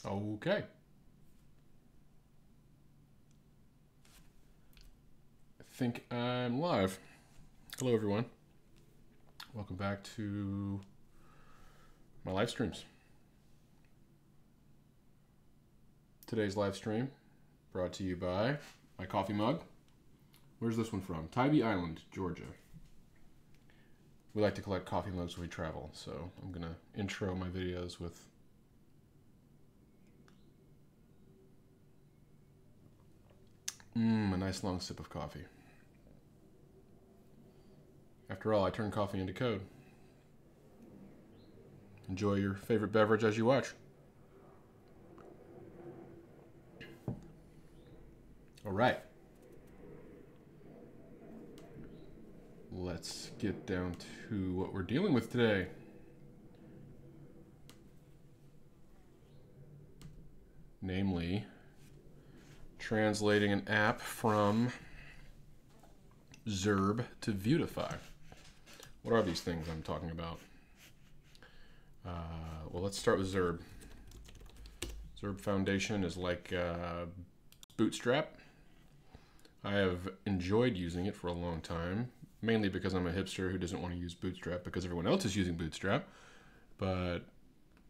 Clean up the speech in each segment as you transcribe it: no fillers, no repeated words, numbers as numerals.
Okay. I think I'm live. Hello, everyone. Welcome back to my live streams. Today's live stream brought to you by my coffee mug. Where's this one from? Tybee Island, Georgia. We like to collect coffee mugs when we travel, so I'm going to intro my videos with a nice long sip of coffee. After all, I turn coffee into code. Enjoy your favorite beverage as you watch. All right. Let's get down to what we're dealing with today. Namely, translating an app from Zurb to Vuetify. What are these things I'm talking about? Well, let's start with Zurb. Zurb Foundation is like Bootstrap. I have enjoyed using it for a long time, mainly because I'm a hipster who doesn't want to use Bootstrap because everyone else is using Bootstrap. But,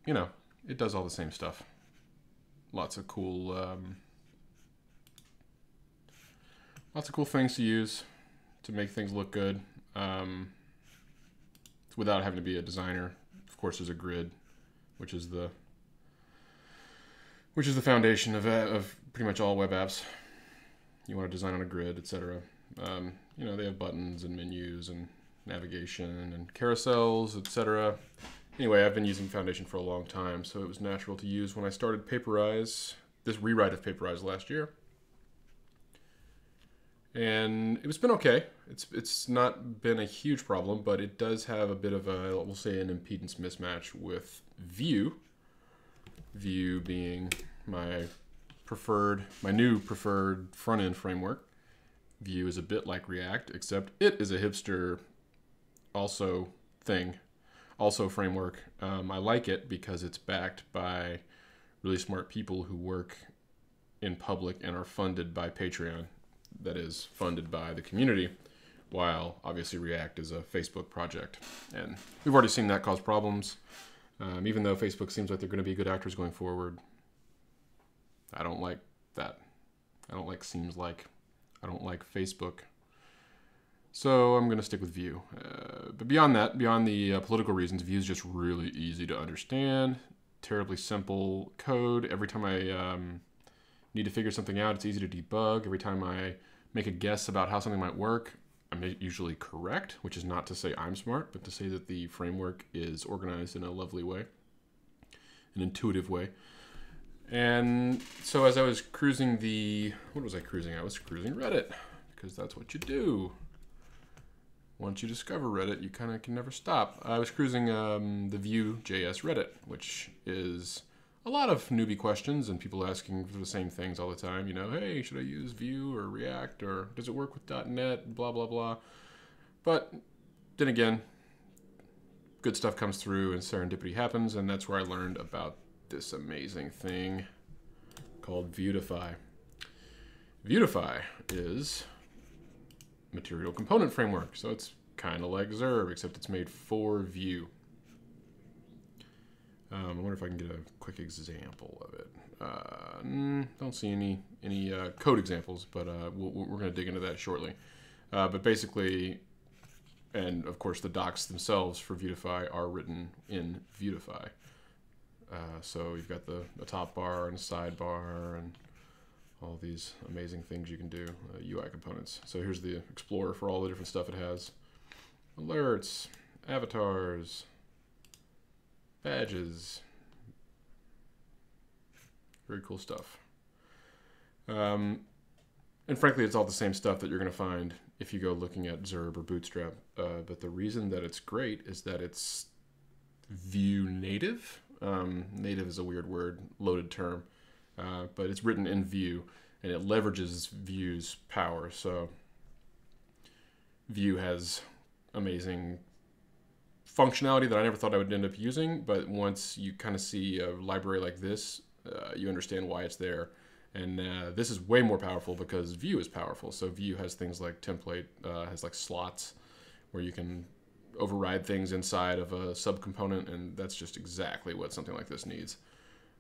you know, it does all the same stuff. Lots of cool things to use to make things look good without having to be a designer. Of course, there's a grid, which is the foundation of pretty much all web apps. You want to design on a grid, etc. You know, they have buttons and menus and navigation and carousels, etc. Anyway, I've been using Foundation for a long time, so it was natural to use when I started Paperize, this rewrite of Paperize last year. And it's been okay. It's not been a huge problem, but it does have a bit of a, we'll say, an impedance mismatch with Vue. Vue being my new preferred front-end framework. Vue is a bit like React, except it is a hipster also framework. I like it because it's backed by really smart people who work in public and are funded by Patreon. That is funded by the community, while obviously React is a Facebook project. And we've already seen that cause problems. Even though Facebook seems like they're going to be good actors going forward, I don't like that. I don't like seems like. I don't like Facebook. So I'm going to stick with Vue. But beyond that, beyond the political reasons, Vue is just really easy to understand, terribly simple code. Every time I need to figure something out, it's easy to debug. Every time I make a guess about how something might work, I'm usually correct, which is not to say I'm smart, but to say that the framework is organized in a lovely way, an intuitive way. And so as I was cruising what was I cruising? I was cruising Reddit, because that's what you do. Once you discover Reddit, you kind of can never stop. I was cruising the VueJS Reddit, which is a lot of newbie questions and people asking for the same things all the time. You know, hey, should I use Vue or React, or does it work with .NET, blah, blah, blah. But then again, good stuff comes through and serendipity happens, and that's where I learned about this amazing thing called Vuetify. Vuetify is material component framework, so it's kind of like Zurb, except it's made for Vue. I wonder if I can get a quick example of it. Don't see any code examples, but we're going to dig into that shortly. But basically, and of course the docs themselves for Vuetify are written in Vuetify. So you've got the top bar and a sidebar and all these amazing things you can do, UI components. So here's the Explorer for all the different stuff it has. Alerts, avatars, badges. Very cool stuff. And frankly, it's all the same stuff that you're going to find if you go looking at Zurb or Bootstrap. But the reason that it's great is that it's Vue native. Native is a weird word, loaded term. But it's written in Vue, and it leverages Vue's power. So Vue has amazing functionality that I never thought I would end up using, but once you kind of see a library like this you understand why it's there. And this is way more powerful because Vue is powerful. So Vue has things like template, has like slots where you can override things inside of a subcomponent, and that's just exactly what something like this needs.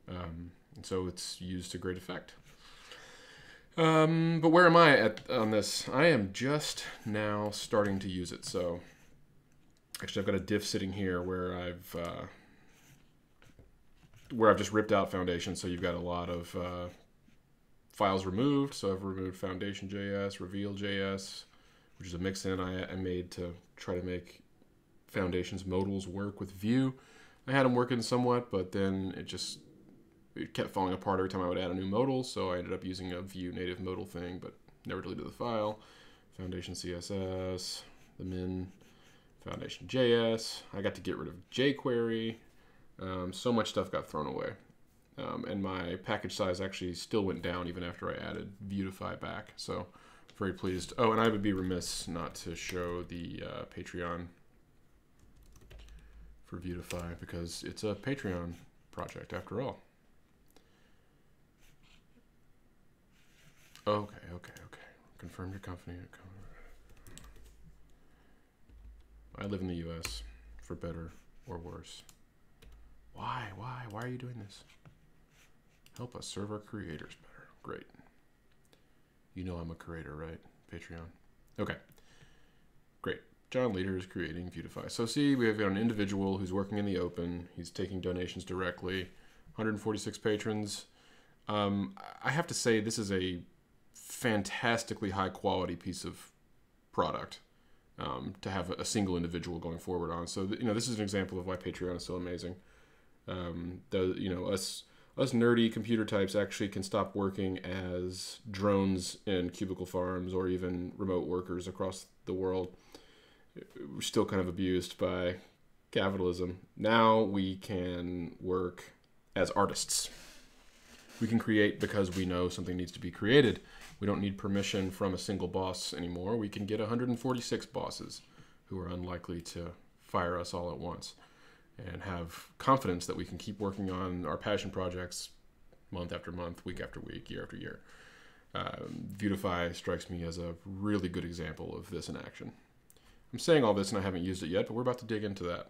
And so it's used to great effect. But where am I on this? I am just now starting to use it. So actually, I've got a diff sitting here where I've just ripped out foundation. So you've got a lot of files removed. So I've removed foundation.js, reveal.js, which is a mix-in I made to try to make Foundation's modals work with Vue. I had them working somewhat, but then it kept falling apart every time I would add a new modal, so I ended up using a Vue native modal thing, but never deleted the file. Foundation CSS, the min, Foundation.js. I got to get rid of jQuery. So much stuff got thrown away. And my package size actually still went down even after I added Vuetify back, so very pleased. Oh, and I would be remiss not to show the Patreon for Vuetify because it's a Patreon project after all. Okay. Confirm your company. I live in the US, for better or worse. Why are you doing this? Help us serve our creators better. Great. You know I'm a creator, right? Patreon. Okay. Great. John Leader is creating Vuetify. So see, we have got an individual who's working in the open. He's taking donations directly. 146 patrons. I have to say this is a fantastically high quality piece of product to have a single individual going forward on. So this is an example of why Patreon is so amazing. Us nerdy computer types actually can stop working as drones in cubicle farms or even remote workers across the world. We're still kind of abused by capitalism. Now we can work as artists. We can create because we know something needs to be created. We don't need permission from a single boss anymore. We can get 146 bosses who are unlikely to fire us all at once and have confidence that we can keep working on our passion projects month after month, week after week, year after year. Vuetify strikes me as a really good example of this in action. I'm saying all this and I haven't used it yet, but we're about to dig into that.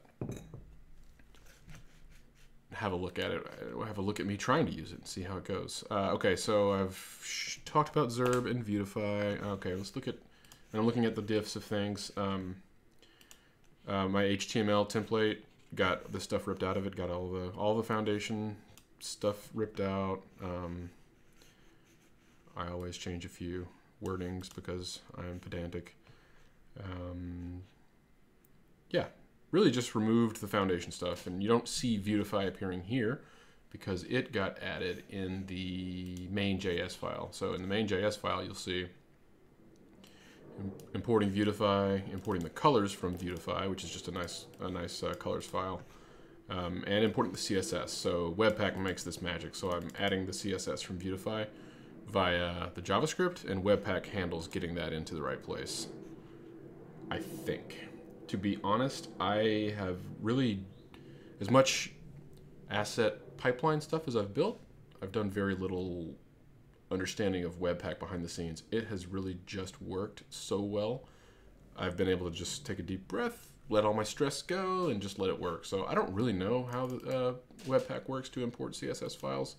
Have a look at it. Have a look at me trying to use it and see how it goes. Okay, so I've talked about Zurb and Vuetify. Okay, let's look at, and I'm looking at the diffs of things. My HTML template got the stuff ripped out of it, got all the foundation stuff ripped out. I always change a few wordings because I'm pedantic. Yeah. Really just removed the foundation stuff, and you don't see Vuetify appearing here because it got added in the main.js file. So in the main.js file, you'll see importing Vuetify, importing the colors from Vuetify, which is just a nice colors file, and importing the CSS. So Webpack makes this magic. So I'm adding the CSS from Vuetify via the JavaScript, and Webpack handles getting that into the right place, I think. To be honest, I have really, as much asset pipeline stuff as I've built, I've done very little understanding of Webpack behind the scenes. It has really just worked so well. I've been able to just take a deep breath, let all my stress go, and just let it work. So I don't really know how Webpack works to import CSS files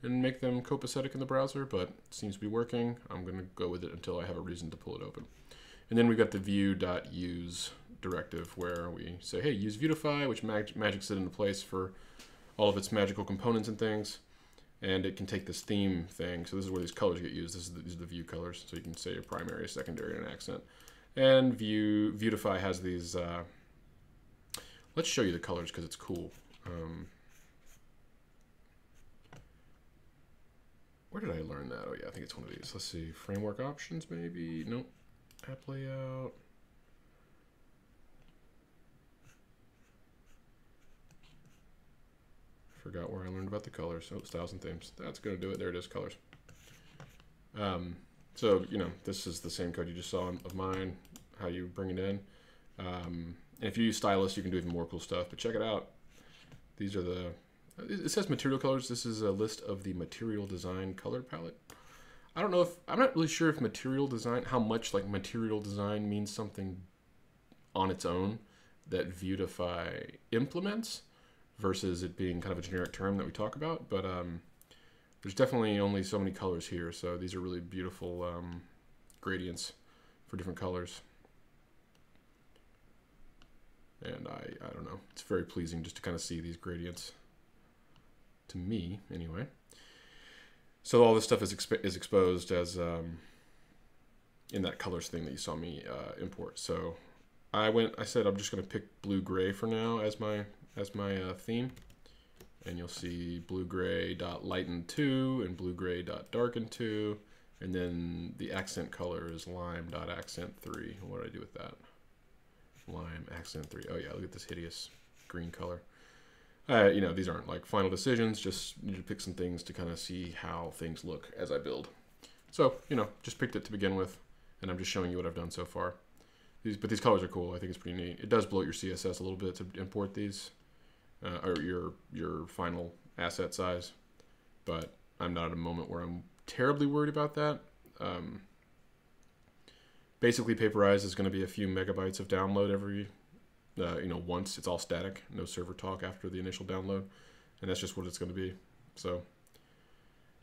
and make them copacetic in the browser, but it seems to be working. I'm going to go with it until I have a reason to pull it open. And then we got the view.use directive where we say, hey, use Vuetify, which magics it into place for all of its magical components and things. And it can take this theme thing. So this is where these colors get used. These are the view colors. So you can say a primary, a secondary, and an accent. And Vuetify has these. Let's show you the colors because it's cool. Where did I learn that? Oh yeah, I think it's one of these. Let's see, framework options maybe. Nope. App layout. Forgot where I learned about the colors. Oh, styles and themes. That's going to do it. There it is, colors. So, this is the same code you just saw of mine, how you bring it in. And if you use stylus, you can do even more cool stuff. But check it out. These are the it says material colors. This is a list of the material design color palette. I don't know if, I'm not really sure if material design, how much like material design means something on its own that Vuetify implements versus it being kind of a generic term that we talk about. But there's definitely only so many colors here. So these are really beautiful gradients for different colors. And I don't know, it's very pleasing just to kind of see these gradients, to me anyway. So all this stuff is exposed as in that colors thing that you saw me import. So I said I'm just going to pick blue-gray for now as my theme, and you'll see blue-gray.lighten2 and blue-gray.darken2, and then the accent color is lime.accent3. What did I do with that? Lime accent 3. Oh yeah, look at this hideous green color. You know, these aren't like final decisions, just need to pick some things to kind of see how things look as I build. So, you know, just picked it to begin with, and I'm just showing you what I've done so far. But these colors are cool. I think it's pretty neat. It does bloat your CSS a little bit to import these, or your final asset size, but I'm not at a moment where I'm terribly worried about that. Basically, Paperize is going to be a few megabytes of download every, you know, once. It's all static, no server talk after the initial download, and that's just what it's going to be. So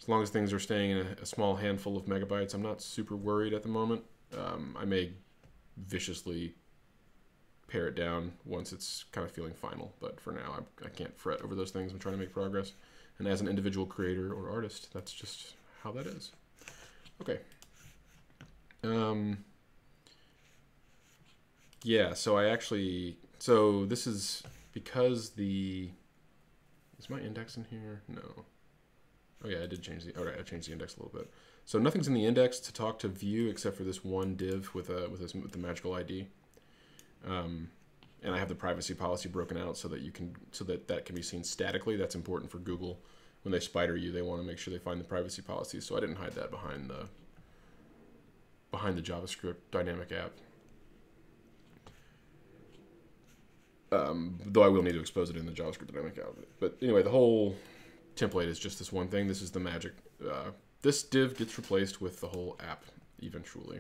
as long as things are staying in a small handful of megabytes, I'm not super worried at the moment. I may viciously pare it down once it's kind of feeling final, but for now, I can't fret over those things. I'm trying to make progress, and as an individual creator or artist, that's just how that is. Okay. Yeah, so so this is because is my index in here? No. Oh yeah, I did change all right, I changed the index a little bit. So nothing's in the index to talk to view except for this one div with the magical ID. And I have the privacy policy broken out so that that can be seen statically. That's important for Google. When they spider you, they want to make sure they find the privacy policy. So I didn't hide that behind the JavaScript dynamic app. Though I will need to expose it in the JavaScript dynamic app. But anyway, the whole template is just this one thing. This is the magic. This div gets replaced with the whole app eventually.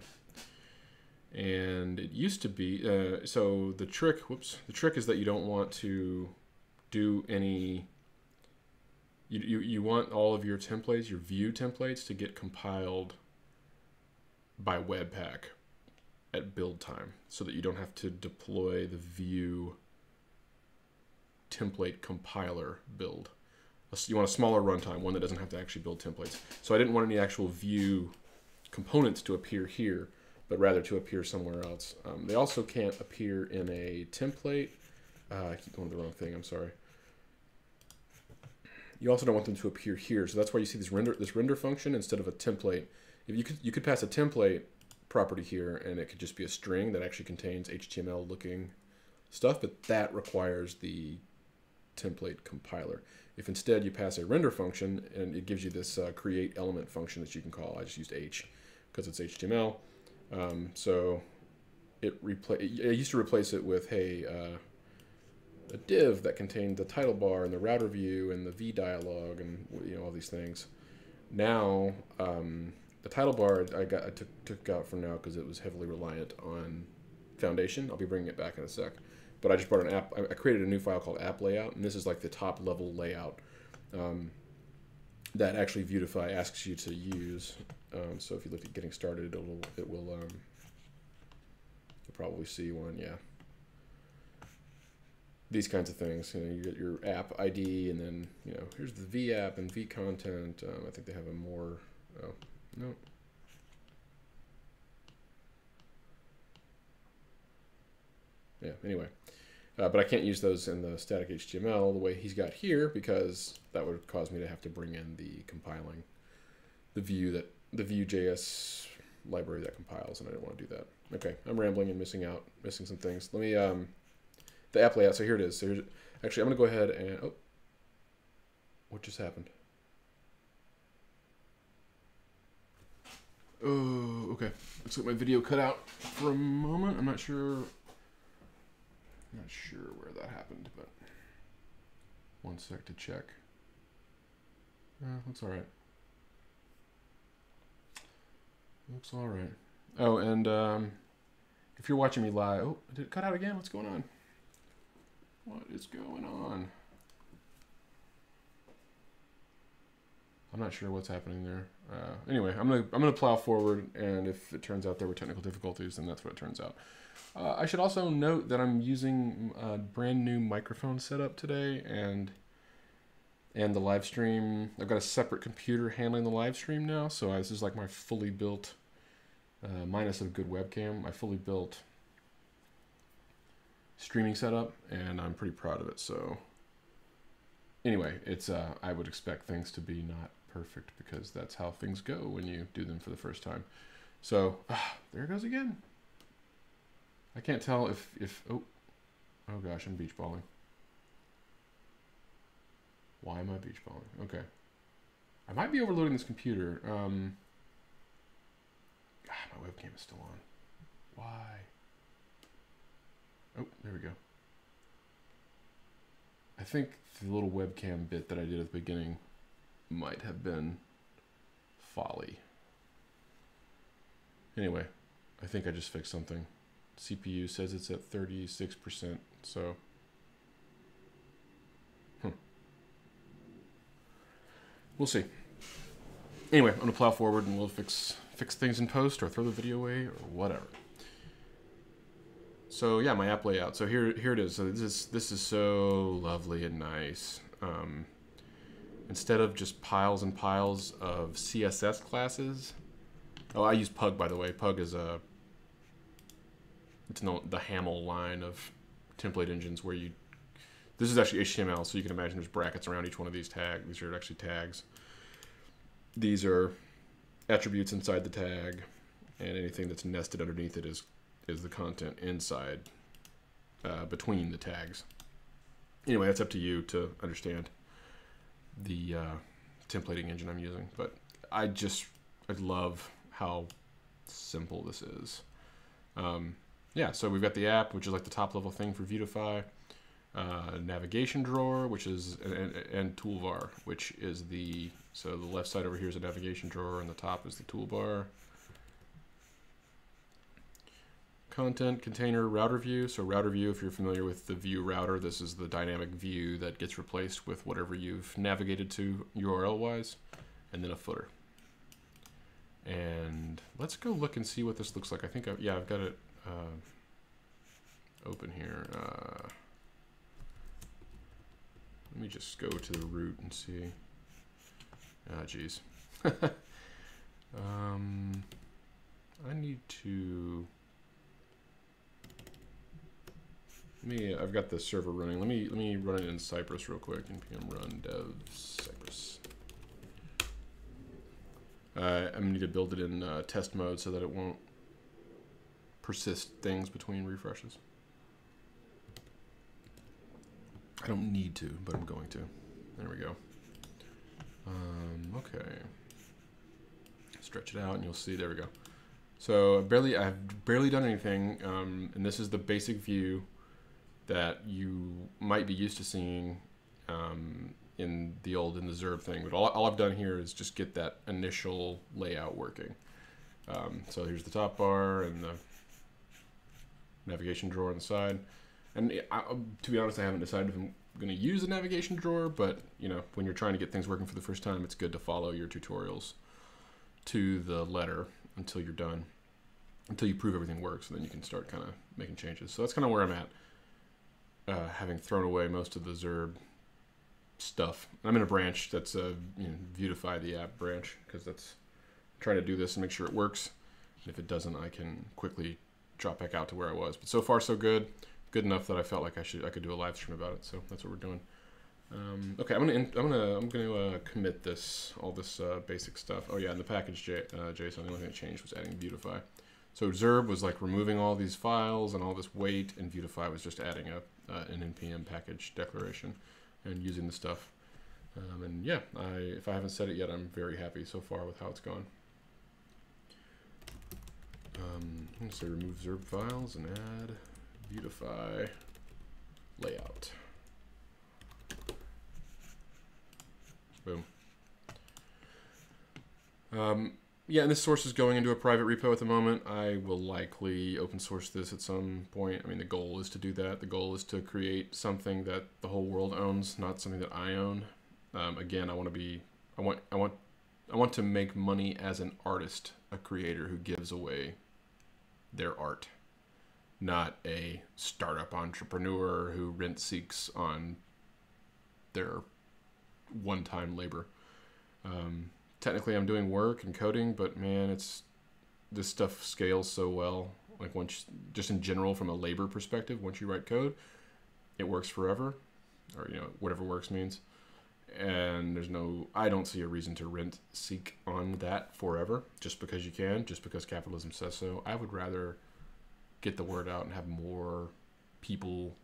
And it used to be, so the trick is that you don't want to do any, you want all of your templates, your Vue templates, to get compiled by Webpack at build time so that you don't have to deploy the Vue template compiler build. You want a smaller runtime, one that doesn't have to actually build templates. So I didn't want any actual Vue components to appear here, but rather to appear somewhere else. They also can't appear in a template. I keep going to the wrong thing, I'm sorry. You also don't want them to appear here, so that's why you see this render function instead of a template. If you could pass a template property here, and it could just be a string that actually contains HTML looking stuff, but that requires the template compiler. If instead you pass a render function, and it gives you this create element function that you can call, I just used H because it's HTML. So it used to replace it with, hey, a div that contained the title bar and the router view and the V dialog and, you know, all these things. Now the title bar I took out for now because it was heavily reliant on Foundation. I'll be bringing it back in a sec. But I just brought an app. I created a new file called app layout, and this is like the top level layout that actually Vuetify asks you to use. So if you look at getting started, it will you'll probably see one, yeah. These kinds of things. You know, you get your app ID, and then, you know, here's the V app and V content. I think they have a more. Oh no. Yeah. Anyway. But I can't use those in the static HTML the way he's got here, because that would cause me to have to bring in the compiling, the VueJS library that compiles, and I didn't want to do that. Okay, I'm rambling and missing some things. Let me, the app layout, so here it is. So here's, actually, I'm going to go ahead and, oh, what just happened? Oh, okay. Looks like my video cut out for a moment. I'm not sure where that happened, but one sec to check. Looks all right. Looks all right. Oh, and if you're watching me live, oh, did it cut out again? What's going on? What is going on? I'm not sure what's happening there. Anyway, I'm gonna plow forward, and if it turns out there were technical difficulties, then that's what it turns out. I should also note that I'm using a brand new microphone setup today, and the live stream. I've got a separate computer handling the live stream now, so this is like my fully built, minus a good webcam, my fully built streaming setup, and I'm pretty proud of it. So anyway, it's I would expect things to be not perfect because that's how things go when you do them for the first time. So there it goes again. I can't tell if oh gosh, I'm beach balling. Why am I beach balling? Okay, I might be overloading this computer. God, my webcam is still on. Why? Oh, there we go. I think the little webcam bit that I did at the beginning might have been folly. Anyway, I think I just fixed something. CPU says it's at 36%, so we'll see. Anyway, I'm gonna plow forward and we'll fix things in post or throw the video away or whatever. So yeah, my app layout. So here it is. So this is so lovely and nice. Instead of just piles and piles of CSS classes. Oh, I use Pug, by the way. Pug is the Hamel line of template engines where this is actually HTML, so you can imagine there's brackets around each one of these tags. These are actually tags. These are attributes inside the tag, and anything that's nested underneath it is the content inside, between the tags. Anyway, that's up to you to understand the templating engine I'm using, but I love how simple this is. Yeah, so we've got the app, which is like the top level thing for Vuetify, navigation drawer, which is, and toolbar, which is so the left side over here is a navigation drawer, and the top is the toolbar. Content, container, router view. So router view, if you're familiar with the view router, this is the dynamic view that gets replaced with whatever you've navigated to URL-wise, and then a footer. And let's go look and see what this looks like. I think, I've got it open here. Let me just go to the root and see. Ah, geez. I need to... I've got the server running. Let me run it in Cypress real quick. npm run dev Cypress. I'm gonna need to build it in test mode so that it won't persist things between refreshes. I don't need to, but I'm going to. There we go. Okay. Stretch it out, and you'll see. There we go. So I've barely done anything, and this is the basic view that you might be used to seeing in the Zurb thing. But all I've done here is just get that initial layout working. So here's the top bar and the navigation drawer on the side. And to be honest, I haven't decided if I'm going to use a navigation drawer, but when you're trying to get things working for the first time, it's good to follow your tutorials to the letter until you're done, until you prove everything works, and then you can start kind of making changes. So that's kind of where I'm at. Having thrown away most of the Zurb stuff. I'm in a branch that's Vuetify the app branch, because that's trying to do this and make sure it works. And if it doesn't, I can quickly drop back out to where I was. But so far so good. Good enough that I felt like I could do a live stream about it. So that's what we're doing. Okay, I'm gonna commit all this basic stuff. Oh yeah, and the package JSON. The only thing that changed was adding Vuetify. So Zurb was like removing all these files and all this weight, and Vuetify was just adding an npm package declaration and using the stuff. And yeah, if I haven't said it yet, I'm very happy so far with how it's gone. I'm gonna say remove Zurb files and add Vuetify layout. Boom. Yeah, and this source is going into a private repo at the moment. I will likely open source this at some point. I mean, the goal is to do that. The goal is to create something that the whole world owns, not something that I own. Again, I want to make money as an artist, a creator who gives away their art, not a startup entrepreneur who rent seeks on their one-time labor. Technically, I'm doing work and coding, but man, this stuff scales so well. Like just in general, from a labor perspective, once you write code, it works forever, or whatever works means. And I don't see a reason to rent seek on that forever, just because you can, just because capitalism says so. I would rather get the word out and have more people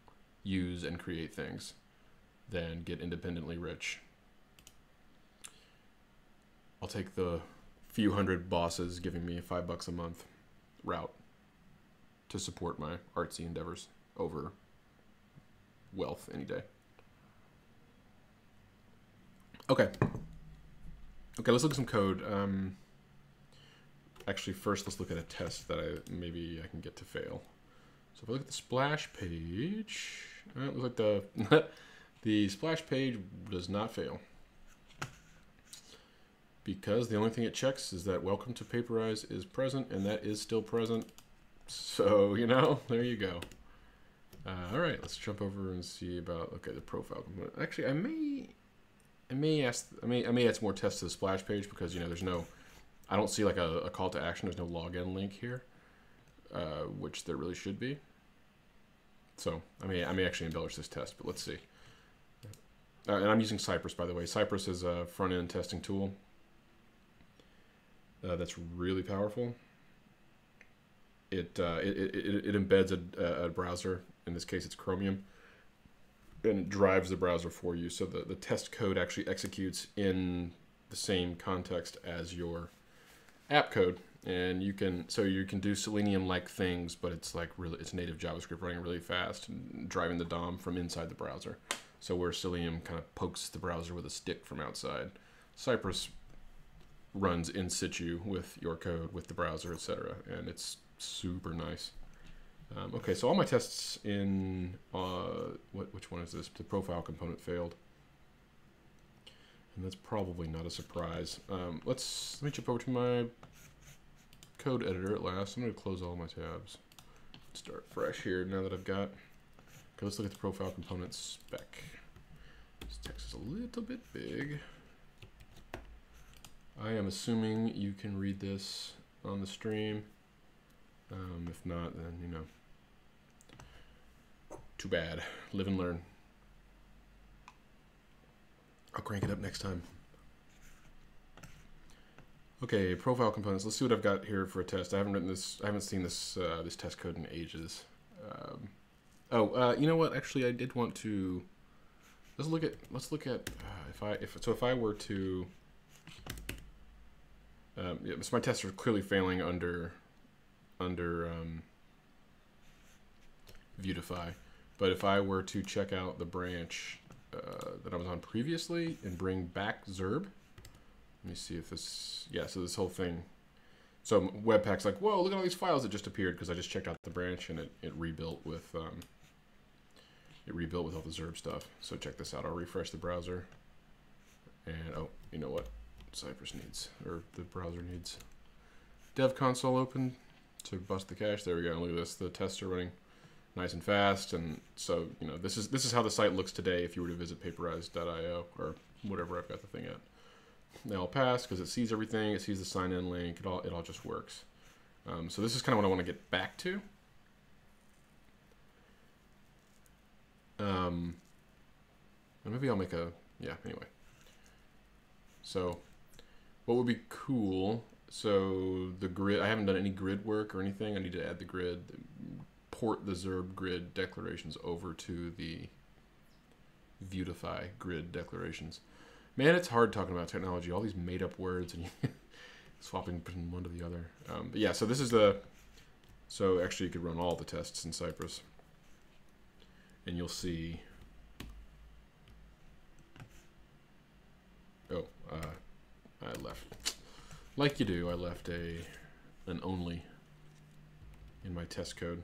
use and create things than get independently rich. I'll take the few hundred bosses giving me $5 a month route to support my artsy endeavors over wealth any day. Okay, let's look at some code. Actually, first let's look at a test that maybe I can get to fail. So if I look at the splash page, it looks like the splash page does not fail, because the only thing it checks is that welcome to Paperize is present, and that is still present. So, there you go. All right, let's jump over and see about, the profile component. Actually, I may add some more tests to the splash page, because, I don't see like a call to action. There's no login link here, which there really should be. So I may actually embellish this test, but let's see. And I'm using Cypress, by the way. Cypress is a front-end testing tool that's really powerful. It embeds a browser. In this case, it's Chromium, and it drives the browser for you. So the test code actually executes in the same context as your app code, and you can do Selenium-like things, but it's it's native JavaScript running really fast and driving the DOM from inside the browser. So where Selenium kind of pokes the browser with a stick from outside, Cypress runs in situ with your code, with the browser, etc., and it's super nice. Okay, so all my tests in which one is this? The profile component failed, and that's probably not a surprise. Let me jump over to my code editor at last. I'm going to close all my tabs. Start fresh here now that I've got. Okay, let's look at the profile component spec. This text is a little bit big. I am assuming you can read this on the stream. If not, then too bad. Live and learn. I'll crank it up next time. Okay, profile components. Let's see what I've got here for a test. I haven't seen this this test code in ages. You know what? Actually, I did want to. Let's look at if I were to. Yeah, so my tests are clearly failing under Vuetify, but if I were to check out the branch that I was on previously and bring back Zurb, let me see if this, so this whole thing, so Webpack's like, whoa, look at all these files that just appeared, because I just checked out the branch and it rebuilt with all the Zurb stuff. So check this out. I'll refresh the browser, and oh, you know what? Cypress needs, or the browser needs, dev console open to bust the cache. There we go. Look at this. The tests are running nice and fast, and so this is how the site looks today if you were to visit paperize.io or whatever I've got the thing at. They all pass because it sees everything. It sees the sign-in link. It all just works. So this is kind of what I want to get back to. And maybe I'll make anyway. So what would be cool, so the grid, I haven't done any grid work or anything. I need to add the grid, port the Zurb grid declarations over to the Vuetify grid declarations. Man, it's hard talking about technology. All these made-up words and swapping from one to the other. But yeah, so this is so actually you could run all the tests in Cypress, and you'll see. Oh, I left. like you do, I left an only in my test code.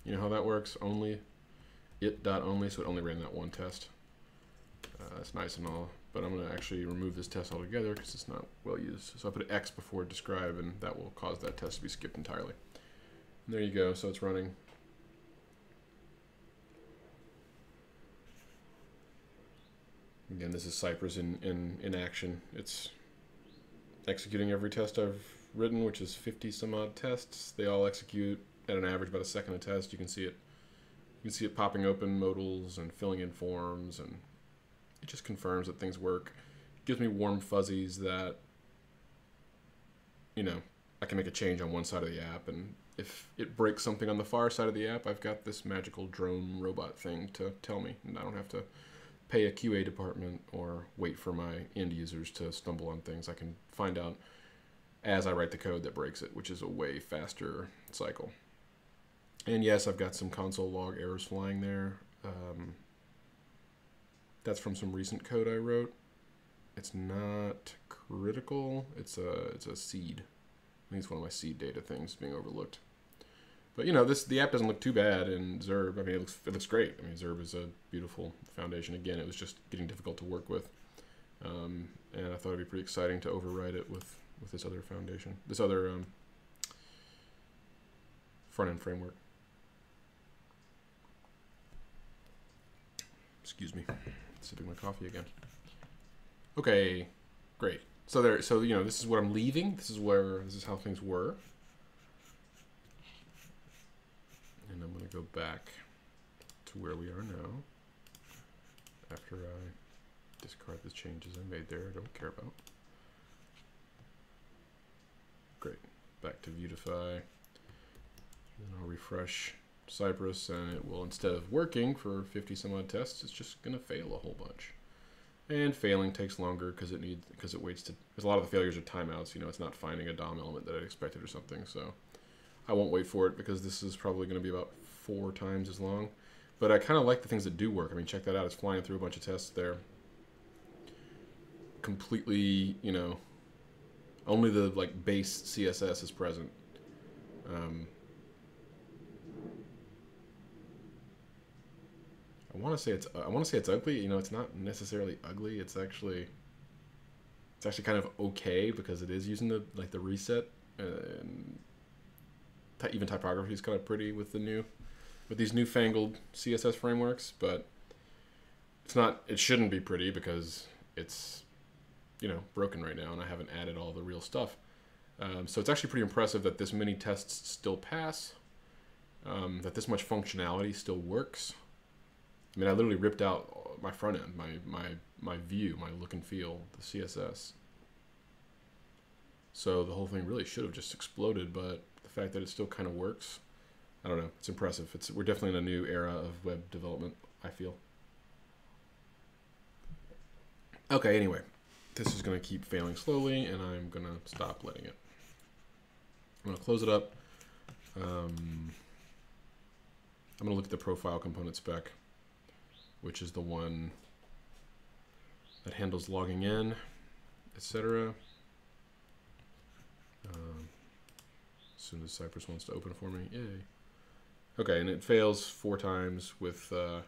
You know how that works? Only, it.only, so it only ran that one test. That's nice and all, but I'm going to actually remove this test altogether because it's not well used. So I put an X before describe, and that will cause that test to be skipped entirely. And there you go, so it's running. Again, this is Cypress in action. It's executing every test I've written, which is 50 some odd tests. They all execute at an average about a second a test. You can see it. You can see it popping open modals and filling in forms, and it just confirms that things work. It gives me warm fuzzies that, you know, I can make a change on one side of the app, and if it breaks something on the far side of the app, I've got this magical drone robot thing to tell me, and I don't have to pay a QA department or wait for my end users to stumble on things. I can find out as I write the code that breaks it, which is a way faster cycle. And yes, I've got some console log errors flying there. That's from some recent code I wrote. It's not critical. It's a seed. I think it's one of my seed data things being overlooked. But you know, the app doesn't look too bad in Zurb. I mean, it looks great. I mean, Zurb is a beautiful foundation. Again, it was just getting difficult to work with, and I thought it'd be pretty exciting to override it with this other foundation, this other front end framework. Excuse me, sipping my coffee again. Okay, great. So you know, this is what I'm leaving. This is how things were. And I'm going to go back to where we are now after I discard the changes I made there I don't care about. Great. Back to Vuetify. And I'll refresh Cypress, and it will, instead of working for 50 some odd tests, it's just going to fail a whole bunch. And failing takes longer because it waits to, because a lot of the failures are timeouts. You know, it's not finding a DOM element that I expected or something. So I won't wait for it because this is probably going to be about 4 times as long. But I kind of like the things that do work. I mean, check that out. It's flying through a bunch of tests there. Completely, you know, only the like base CSS is present. I want to say it's ugly. You know, it's not necessarily ugly. It's actually kind of okay because it is using the reset, and even typography is kind of pretty with these newfangled CSS frameworks. But it's not. It shouldn't be pretty because it's, you know, broken right now, and I haven't added all the real stuff. So it's actually pretty impressive that this many tests still pass. That this much functionality still works. I mean, I literally ripped out my front end, my view, my look and feel, the CSS. So the whole thing really should have just exploded, but the fact that it still kind of works, I don't know, it's impressive. We're definitely in a new era of web development, I feel. Okay, anyway, this is going to keep failing slowly, and I'm going to stop letting it. I'm going to close it up. I'm going to look at the profile component spec, which is the one that handles logging in, etc. As soon as Cypress wants to open it for me, yay. Okay, and it fails 4 times with, and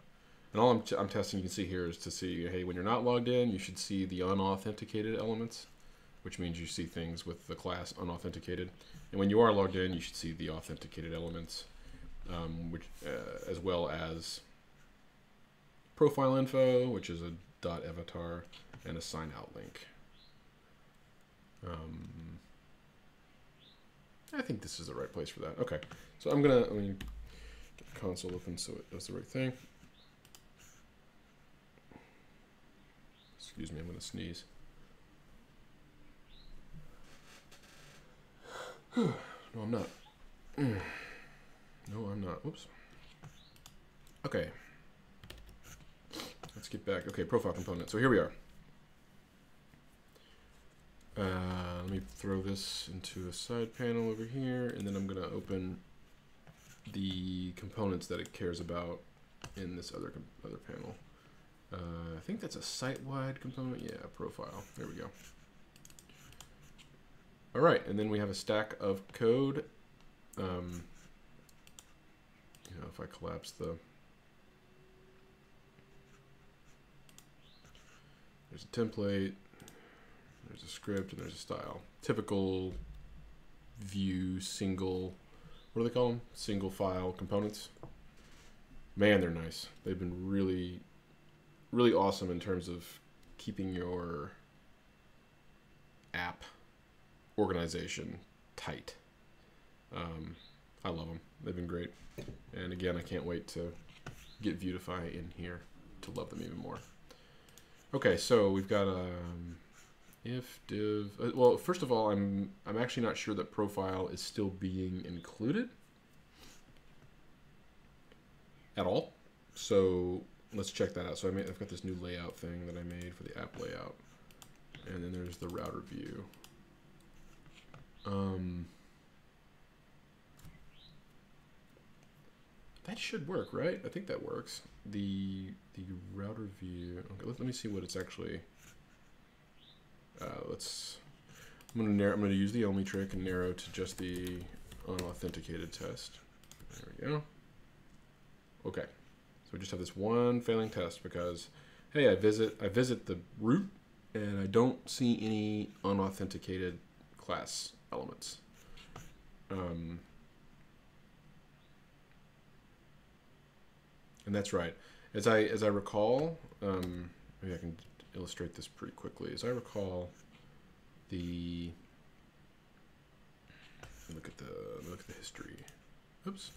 all I'm testing, you can see here, is to see, hey, when you're not logged in, you should see the unauthenticated elements, which means you see things with the class unauthenticated. And when you are logged in, you should see the authenticated elements, which as well as profile info, which is a .avatar, and a sign out link. I think this is the right place for that. Okay, so I'm gonna get the console open so it does the right thing. Excuse me, I'm gonna sneeze. No, I'm not. No, I'm not. Whoops. Okay. Let's get back. Okay, profile component. So here we are. Let me throw this into a side panel over here, and then I'm going to open the components that it cares about in this other panel. I think that's a site-wide component. Yeah, profile. There we go. All right, and then we have a stack of code. If I collapse there's a template, there's a script, and there's a style. Typical Vue single, what do they call them? Single file components. Man, they're nice. They've been really, really awesome in terms of keeping your app organization tight. I love them. They've been great. And again, I can't wait to get Vuetify in here to love them even more. Okay, so we've got if div. Well, first of all, I'm actually not sure that profile is still being included at all. So let's check that out. So I've got this new layout thing that I made for the app layout, and then there's the router view. That should work, right? I think that works. The router view. Okay, let me see what it's actually. I'm gonna use the only trick and narrow to just the unauthenticated test. There we go. Okay, so we just have this one failing test because, hey, I visit the root and I don't see any unauthenticated class elements. And that's right. As I recall, maybe I can illustrate this pretty quickly. As I recall, look at the history. Oops.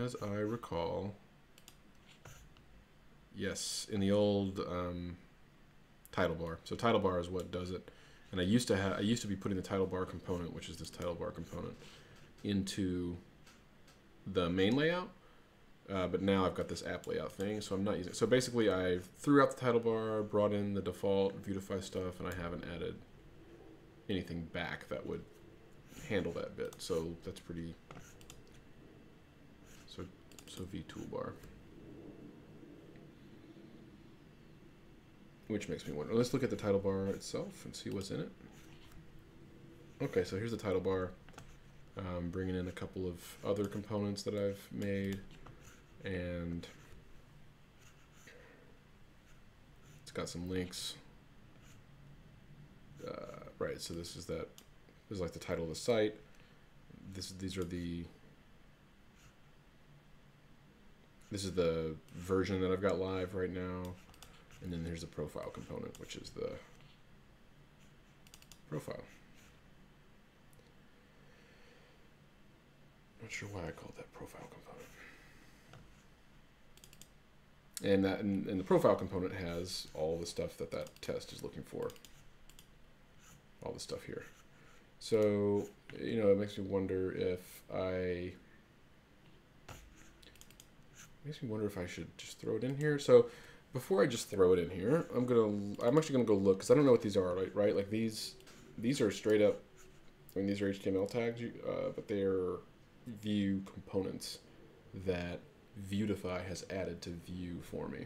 As I recall, yes, in the old title bar. So title bar is what does it. And I used to be putting the title bar component, which is this title bar component, into the main layout, but now I've got this app layout thing, so I'm not using it. So basically I threw out the title bar, brought in the default Vuetify stuff, and I haven't added anything back that would handle that bit. So that's pretty, so V toolbar. Which makes me wonder, let's look at the title bar itself and see what's in it. Okay, so here's the title bar. Bringing in a couple of other components that I've made, and it's got some links. Right, so this is like the title of the site. This is the version that I've got live right now, and then there's the profile component, which is the profile. Not sure why I called that profile component. And the profile component has all the stuff that test is looking for. All the stuff here. So, it makes me wonder if I should just throw it in here. So before I just throw it in here, I'm actually gonna go look, because I don't know what these are, right? Like these are straight up, these are HTML tags, but they're Vue components that Vuetify has added to Vue for me.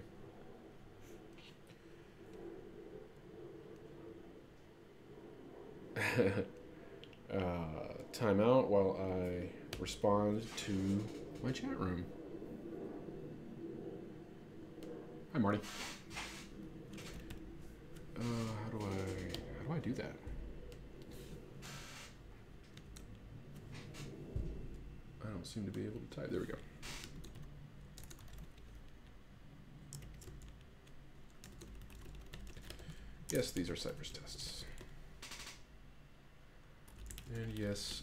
Time out while I respond to my chat room. Hi, Marty. How do I do that? I don't seem to be able to type. There we go. Yes, these are Cypress tests. And yes,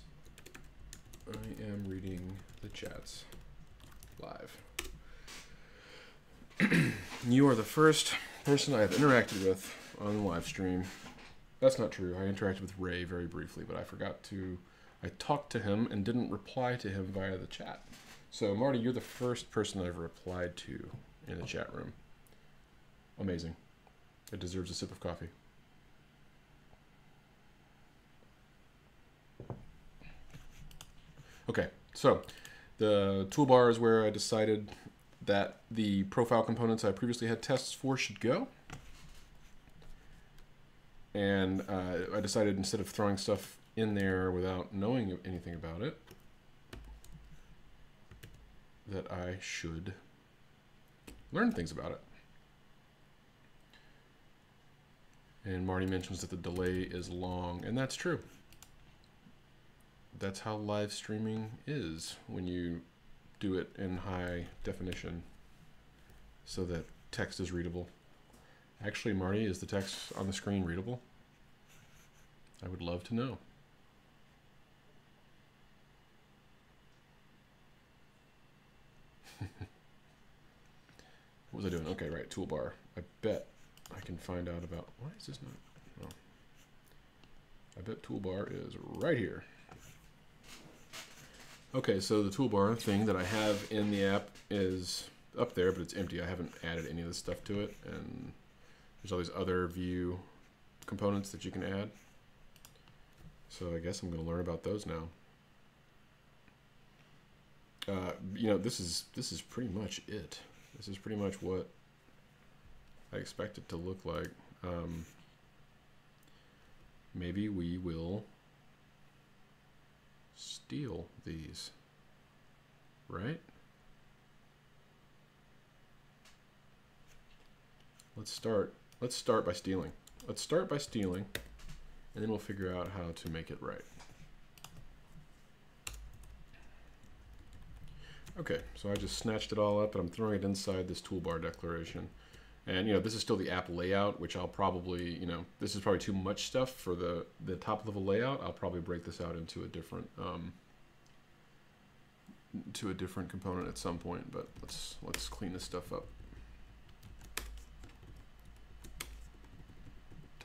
I am reading the chats live. You are the first person I have interacted with on the live stream. That's not true. I interacted with Ray very briefly, but I talked to him and didn't reply to him via the chat. So Marty, you're the first person I've replied to in the chat room. Amazing. It deserves a sip of coffee. Okay, so the toolbar is where I decided that the profile components I previously had tests for should go. And I decided instead of throwing stuff in there without knowing anything about it, that I should learn things about it. And Marty mentions that the delay is long, and that's true. That's how live streaming is when you do it in high definition so that text is readable. Actually, Marty, is the text on the screen readable? I would love to know. What was I doing? Okay, right, toolbar. I bet I can find out about, why is this not, oh. I bet toolbar is right here. Okay, so the toolbar thing that I have in the app is up there, but it's empty. I haven't added any of this stuff to it, and there's all these other view components that you can add. So I guess I'm going to learn about those now. You know, this is pretty much it. This is pretty much what I expect it to look like. Maybe we will steal these, right? Let's start by stealing. Let's start by stealing, and then we'll figure out how to make it right. Okay, so I just snatched it all up, and I'm throwing it inside this toolbar declaration. And, you know, this is still the app layout, which I'll probably, you know, this is probably too much stuff for the top level layout. I'll probably break this out into a different component at some point, but let's clean this stuff up.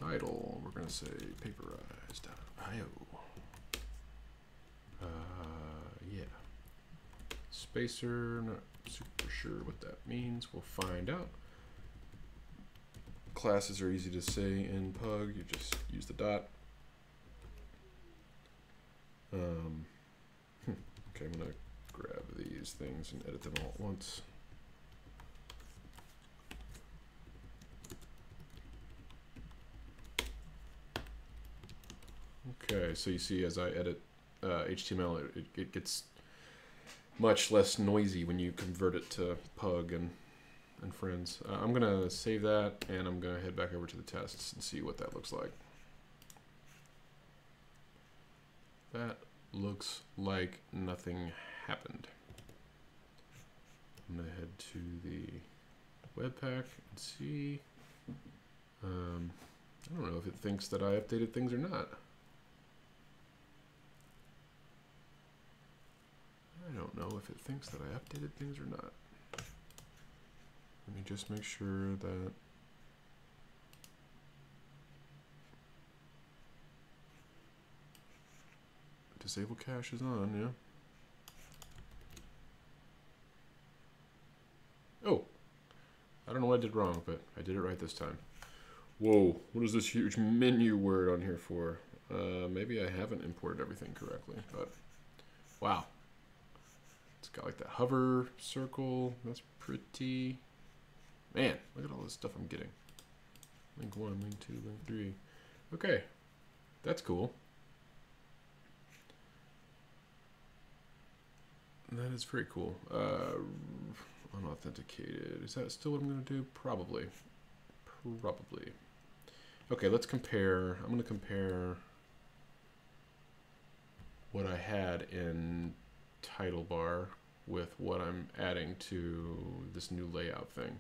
Title, we're going to say paperize.io. Yeah. Spacer, not super sure what that means. We'll find out. Classes are easy to say in Pug. You just use the dot. Okay, I'm going to grab these things and edit them all at once. Okay, so you see as I edit HTML, it gets much less noisy when you convert it to Pug and friends. I'm going to save that, and I'm going to head back over to the tests and see what that looks like. That looks like nothing happened. I'm going to head to the Webpack and see. I don't know if it thinks that I updated things or not. I don't know if it thinks that I updated things or not. Let me just make sure that disable cache is on, yeah. Oh, I don't know what I did wrong, but I did it right this time. Whoa, what is this huge menu word on here for? Maybe I haven't imported everything correctly, but wow. It's got like that hover circle. That's pretty. Man, look at all this stuff I'm getting. Link 1, link 2, link 3. Okay, that's cool. That is very cool. Unauthenticated. Is that still what I'm going to do? Probably. Probably. Okay, let's compare. I'm going to compare what I had in title bar with what I'm adding to this new layout thing.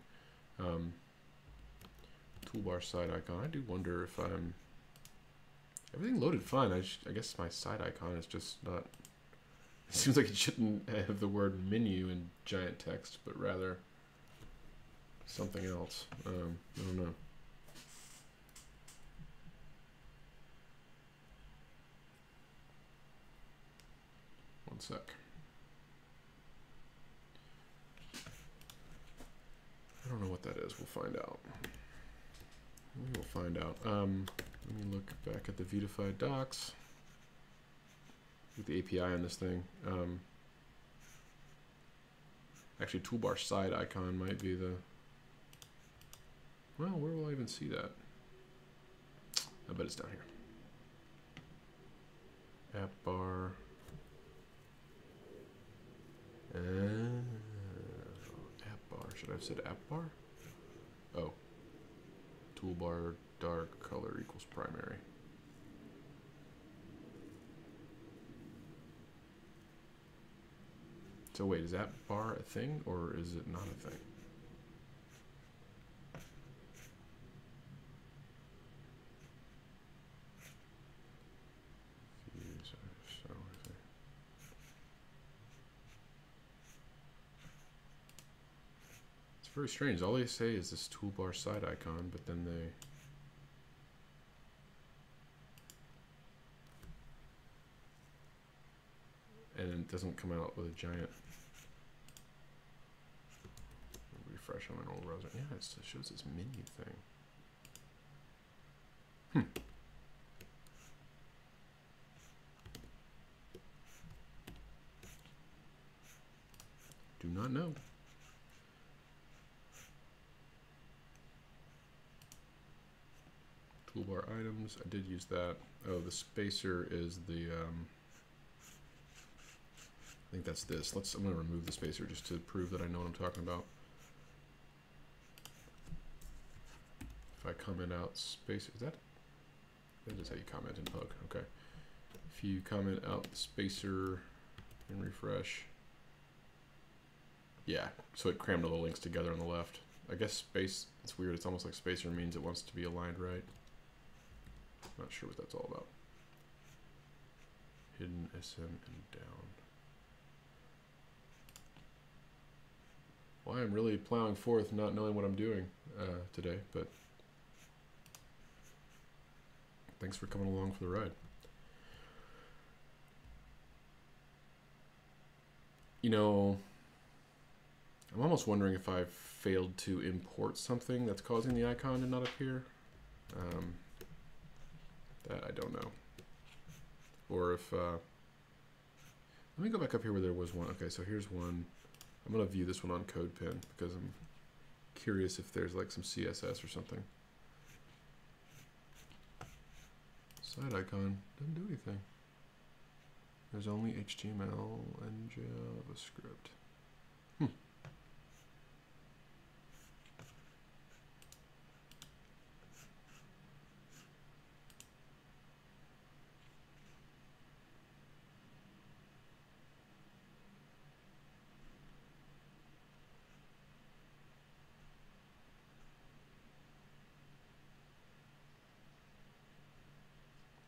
Toolbar side icon. I do wonder if I'm everything loaded fine. I guess my side icon is just not. It seems like it shouldn't have the word menu in giant text, but rather something else. I don't know. One sec. I don't know what that is. We'll find out. We will find out. Let me look back at the Vuetify docs. With the API on this thing. Actually, toolbar side icon might be the. Well, where will I even see that? I bet it's down here. App bar. App bar. Should I have said app bar? Oh. Toolbar dark color equals primary. So wait, is app bar a thing or is it not a thing? Very strange. All they say is this toolbar side icon, but then and it doesn't come out with a giant refresh on an old browser. Yeah, it shows this menu thing. Do not know. Toolbar items, I did use that. Oh, the spacer is the, I think that's this. I'm gonna remove the spacer just to prove that I know what I'm talking about. If I comment out spacer, that is how you comment in Pug, okay. If you comment out the spacer and refresh, yeah, so it crammed all the links together on the left. I guess space, it's weird, it's almost like spacer means it wants to be aligned right. Not sure what that's all about. Hidden SM and down. Well, I'm really plowing forth, not knowing what I'm doing today, but thanks for coming along for the ride. You know, I'm almost wondering if I've failed to import something that's causing the icon to not appear. That I don't know. Or if, let me go back up here where there was one. Okay, so here's one. I'm gonna view this one on CodePen because I'm curious if there's like some CSS or something. Side icon doesn't do anything. There's only HTML and JavaScript.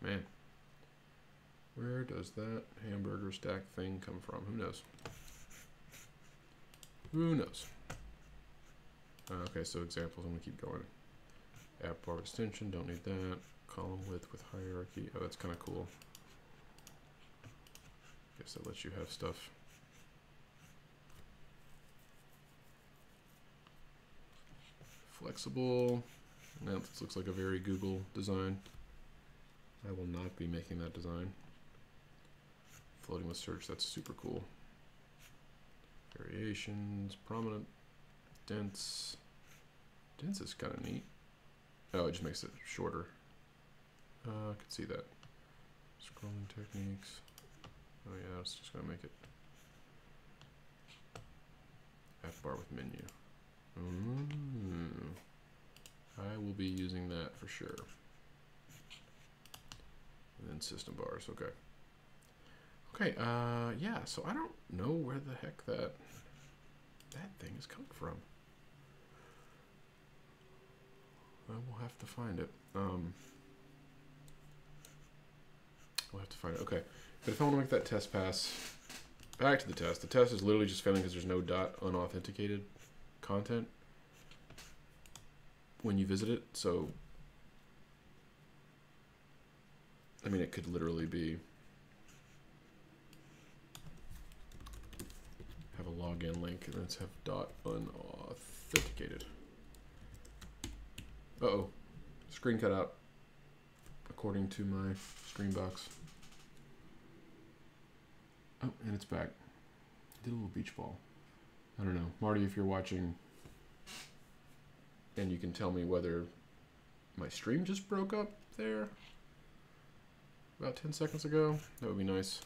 Man, where does that hamburger stack thing come from? Who knows? Who knows? Okay, so examples, I'm gonna keep going. App bar extension, don't need that. Column width with hierarchy. Oh, that's kind of cool. Guess that lets you have stuff. Flexible. Now this looks like a very Google design. I will not be making that design. Floating with search, that's super cool. Variations, prominent, dense. Dense is kind of neat. Oh, it just makes it shorter. I could see that. Scrolling techniques. Oh yeah, it's just gonna make it. App bar with menu. I will be using that for sure. And then system bars, okay. Okay, yeah, so I don't know where the heck that thing is coming from. I will have to find it. We'll have to find it, okay. But if I want to make that test pass, back to the test is literally just failing because there's no .unauthenticated content when you visit it, so I mean, it could literally be have a login link and let's have .unauthenticated. Uh-oh, screen cut out according to my screen box. Oh, and it's back. Did a little beach ball. I don't know. Marty, if you're watching and you can tell me whether my stream just broke up there about 10 seconds ago. That would be nice.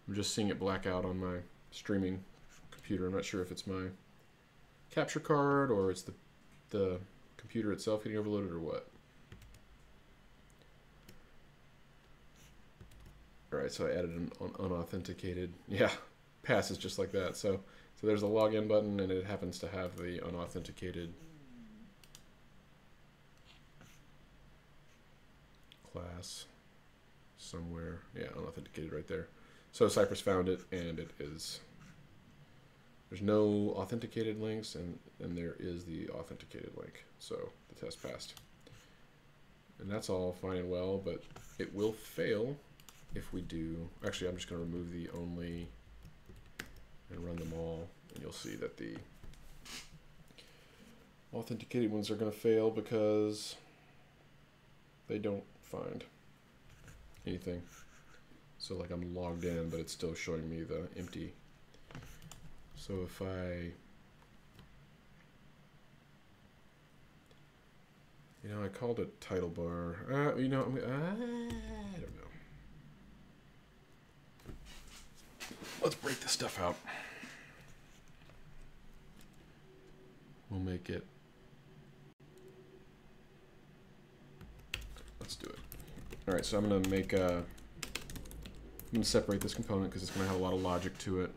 I'm just seeing it black out on my streaming computer. I'm not sure if it's my capture card or it's the computer itself getting overloaded or what. All right, so I added an unauthenticated. Yeah, passes just like that. So there's a login button, and it happens to have the unauthenticated class somewhere. Yeah, unauthenticated right there. So Cypress found it, and it is. There's no authenticated links, and there is the authenticated link. So the test passed. And that's all fine and well, but it will fail if we do. Actually, I'm just going to remove the only and run them all, and you'll see that the authenticated ones are going to fail because they don't find anything. So like I'm logged in, but it's still showing me the empty. So if I, I called it title bar. I don't know. Let's break this stuff out. We'll make it. Let's do it. All right, so I'm going to make I'm going to separate this component because it's going to have a lot of logic to it.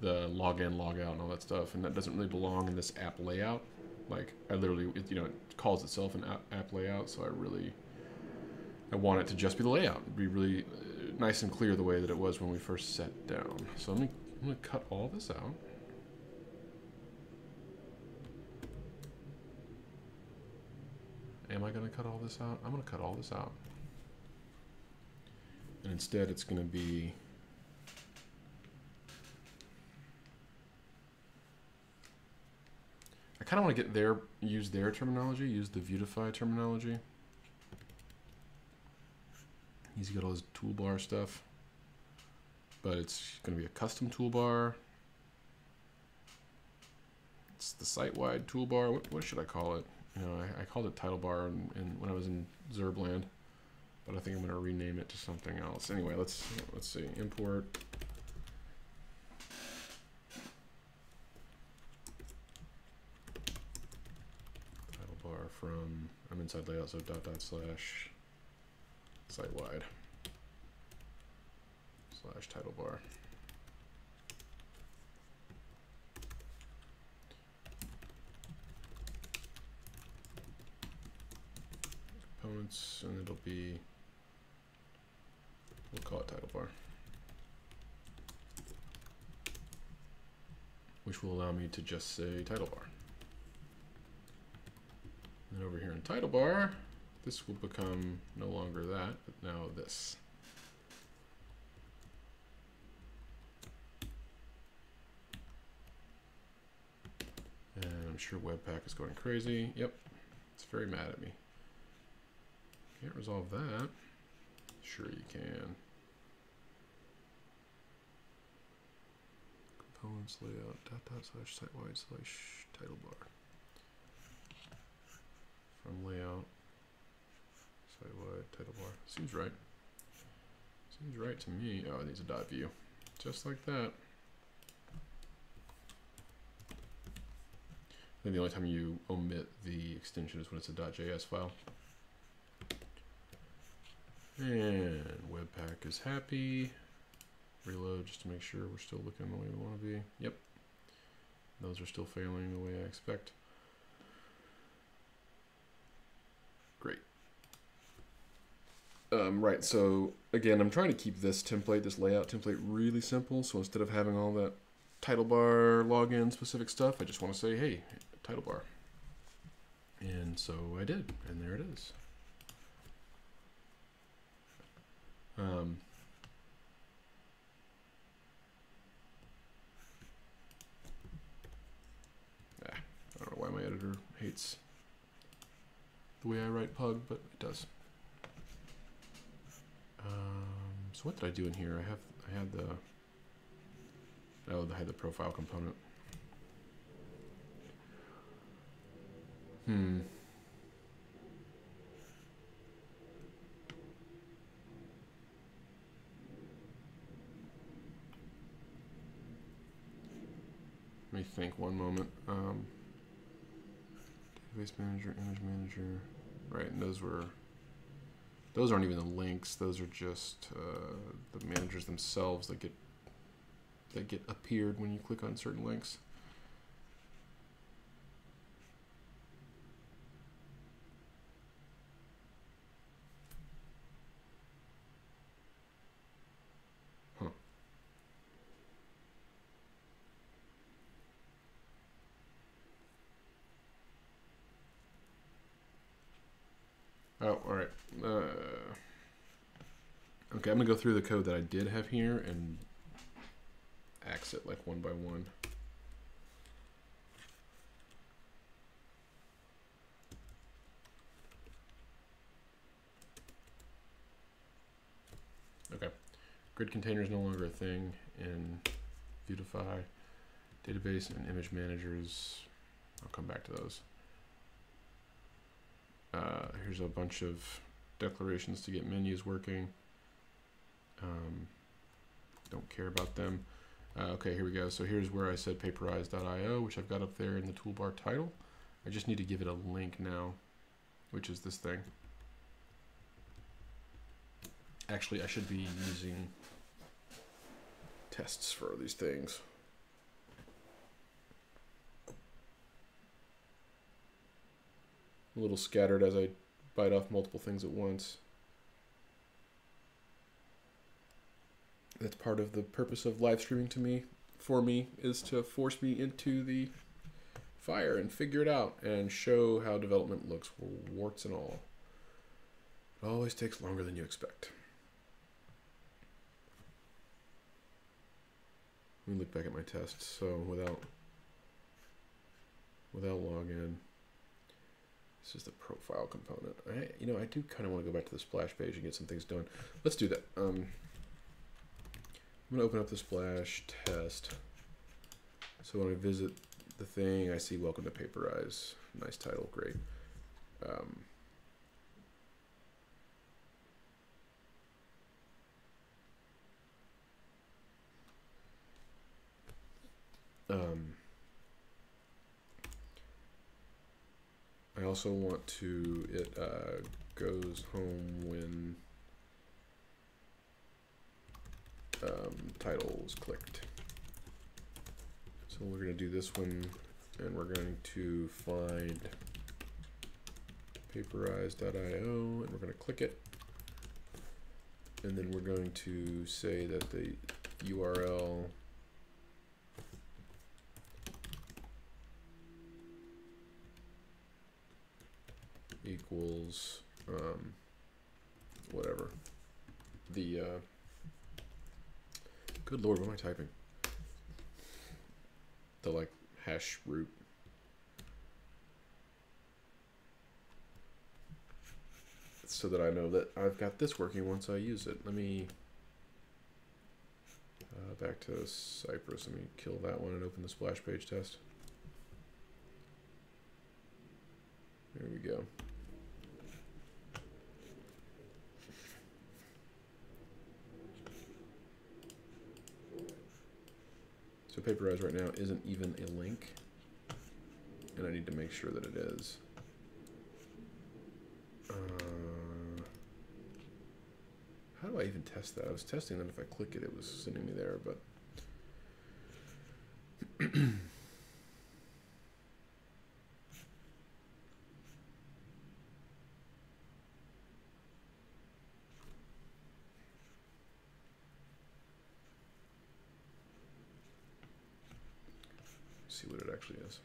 The log in, log out, and all that stuff, and that doesn't really belong in this app layout. Like I literally, it calls itself an app layout, so I want it to just be the layout. It'd be really nice and clear the way that it was when we first sat down. So I'm gonna cut all this out. Am I gonna cut all this out? I'm gonna cut all this out. And instead it's gonna be I kind of want to get use their terminology, use the Vuetify terminology. He's got all his toolbar stuff, but it's going to be a custom toolbar. It's the site-wide toolbar. What should I call it? I called it title bar when I was in Zurb land, but I think I'm going to rename it to something else. Anyway, let's see. Import. From I'm inside layout, so // site-wide / title bar. Components, and it'll be, we'll call it title bar, which will allow me to just say title bar. And over here in title bar, this will become no longer that, but now this. And I'm sure Webpack is going crazy. Yep, it's very mad at me. Can't resolve that. Sure you can. Components layout / site-wide / title bar. From layout, site-wide, title bar. Seems right. Seems right to me. Oh, it needs a dot view. Just like that. I think the only time you omit the extension is when it's a .js file. And Webpack is happy. Reload just to make sure we're still looking the way we want to be. Yep. Those are still failing the way I expect. Great. Right, so again, I'm trying to keep this template, this layout template really simple. So instead of having all that title bar login specific stuff, I just want to say, hey, title bar. And so I did, and there it is. I don't know why my editor hates the way I write pug, but it does. So what did I do in here? I had the profile component. me think one moment. Database manager, image manager. Right, and those aren't even the links. Those are just the managers themselves that get appeared when you click on certain links. Huh. Oh, all right. Okay, I'm gonna go through the code that I did have here and axe it like one by one. Okay, grid container is no longer a thing in Vuetify. Database and image managers, I'll come back to those. Here's a bunch of declarations to get menus working. Don't care about them. Okay, here we go. So here's where I said paperize.io, which I've got up there in the toolbar title. I just need to give it a link now, which is this thing. Actually, I should be using tests for these things. A little scattered as I bite off multiple things at once. That's part of the purpose of live streaming for me, is to force me into the fire and figure it out and show how development looks, warts and all. It always takes longer than you expect. Let me look back at my tests. So without login, this is the profile component. I do kind of want to go back to the splash page and get some things done. Let's do that. I'm going to open up the splash test. So when I visit the thing, I see welcome to Paperize. Nice title, great. I also want to, it goes home when title is clicked. So we're going to do this one, and we're going to find paperize.io, and we're going to click it. And then we're going to say that the URL equals whatever. The good lord, what am I typing? The like hash root. So that I know that I've got this working once I use it. Let me back to Cypress. Let me kill that one and open the splash page test. There we go. So Paperize right now isn't even a link, and I need to make sure that it is. How do I even test that? I was testing that if I click it, it was sending me there, but see what it actually is.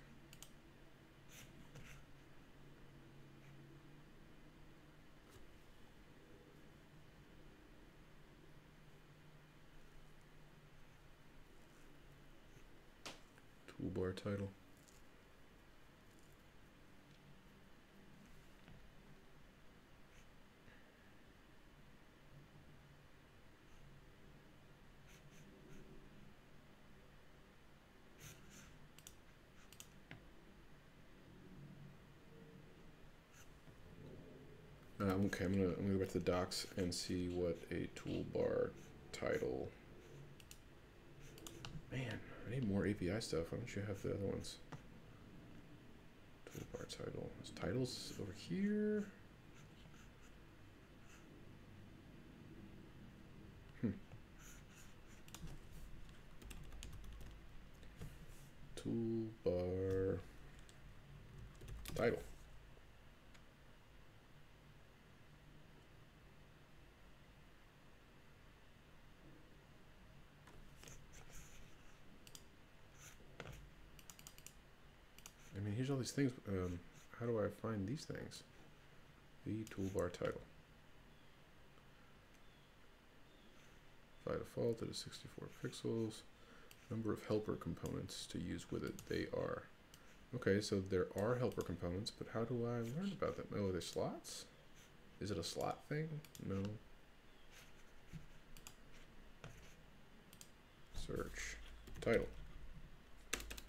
Toolbar title. Okay, I'm gonna go back to the docs and see what a toolbar title. Man, I I need more API stuff. Why don't you have the other ones? Toolbar title. There's titles over here. Toolbar title. I mean, here's all these things. How do I find these things? The toolbar title. By default, it is 64 pixels. Number of helper components to use with it. They are. Okay, so there are helper components, but how do I learn about them? Oh, are they slots? Is it a slot thing? No. Search. Title.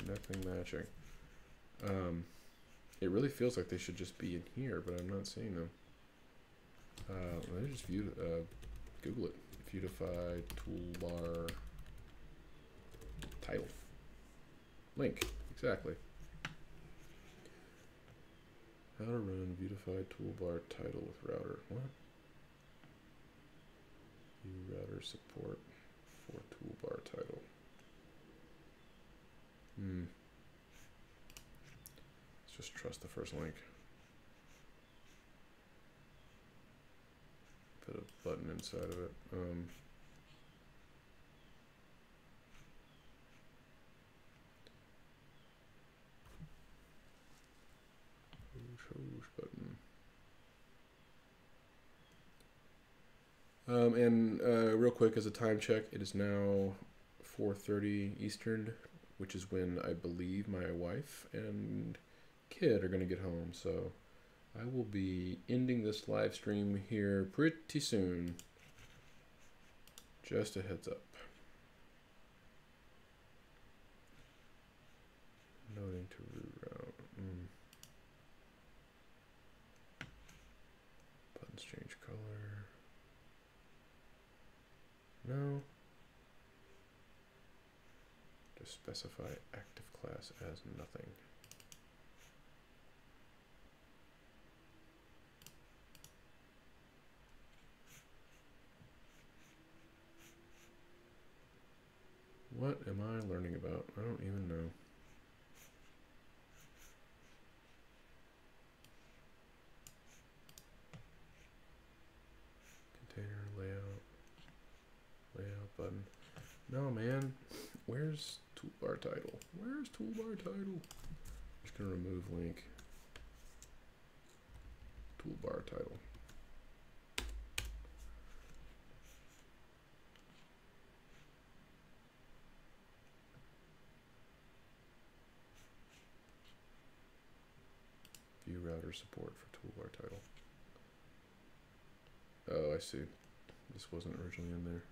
Nothing matching. It really feels like they should just be in here, but I'm not seeing them. Let me just Google it. Vuetify toolbar title. Link. Exactly. How to run Vuetify toolbar title with router. What? View router support for toolbar title. Let's just trust the first link. Put a button inside of it. Button. Real quick, as a time check, it is now 4:30 Eastern, which is when I believe my wife and kid are going to get home. So I will be ending this live stream here pretty soon. Just a heads up. Noting to reroute. Buttons change color. No. Just specify active class as nothing. What am I learning about? I don't even know. Container layout button. No, man. Where's toolbar title? Where's toolbar title? I'm just gonna remove link. Toolbar title. View router support for toolbar title. Oh, I see. This wasn't originally in there.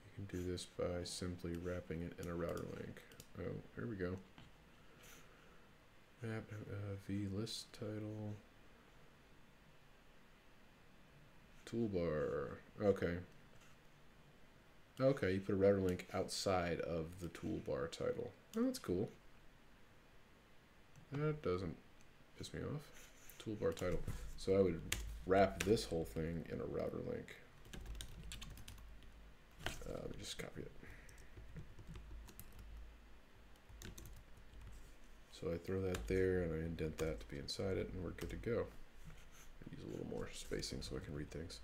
You can do this by simply wrapping it in a router link. Oh, here we go. Map vlist title. Toolbar. Okay. Okay, you put a router link outside of the toolbar title. Oh, that's cool. That doesn't piss me off. Toolbar title. So I would wrap this whole thing in a router link. Let me just copy it. So I throw that there and I indent that to be inside it and we're good to go. Use a little more spacing so I can read things.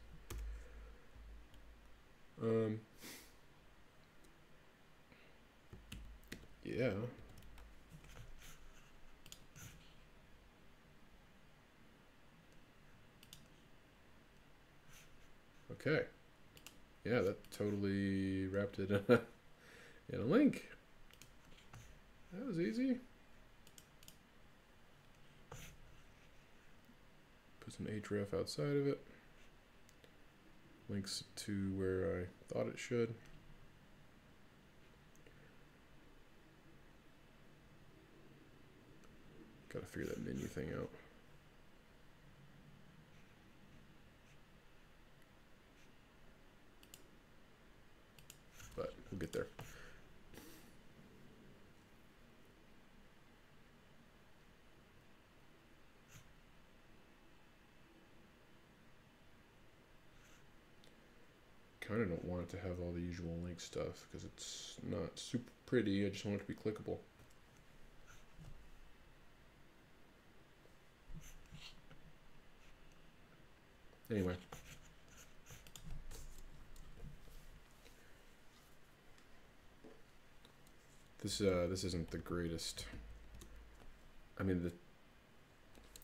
Yeah. Okay. Yeah, that totally wrapped it in a link. That was easy. Put some href outside of it. links to where I thought it should. Gotta figure that menu thing out. But we'll get there. Kind of don't want it to have all the usual link stuff because it's not super pretty. I just want it to be clickable. Anyway. This isn't the greatest. I mean,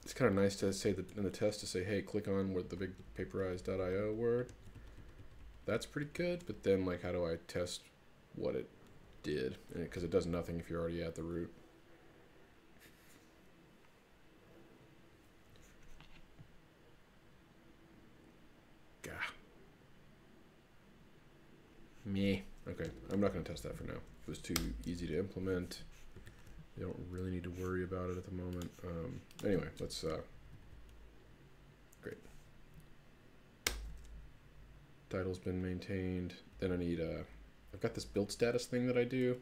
it's kind of nice to say that in the test to say, hey, click on where the big paperize.io word. That's pretty good, but then like, how do I test what it did? Because it does nothing if you're already at the root. Gah. Meh. Okay, I'm not going to test that for now. It was too easy to implement. You don't really need to worry about it at the moment. Anyway, let's, great. Title's been maintained. Then I need, I've got this build status thing that I do,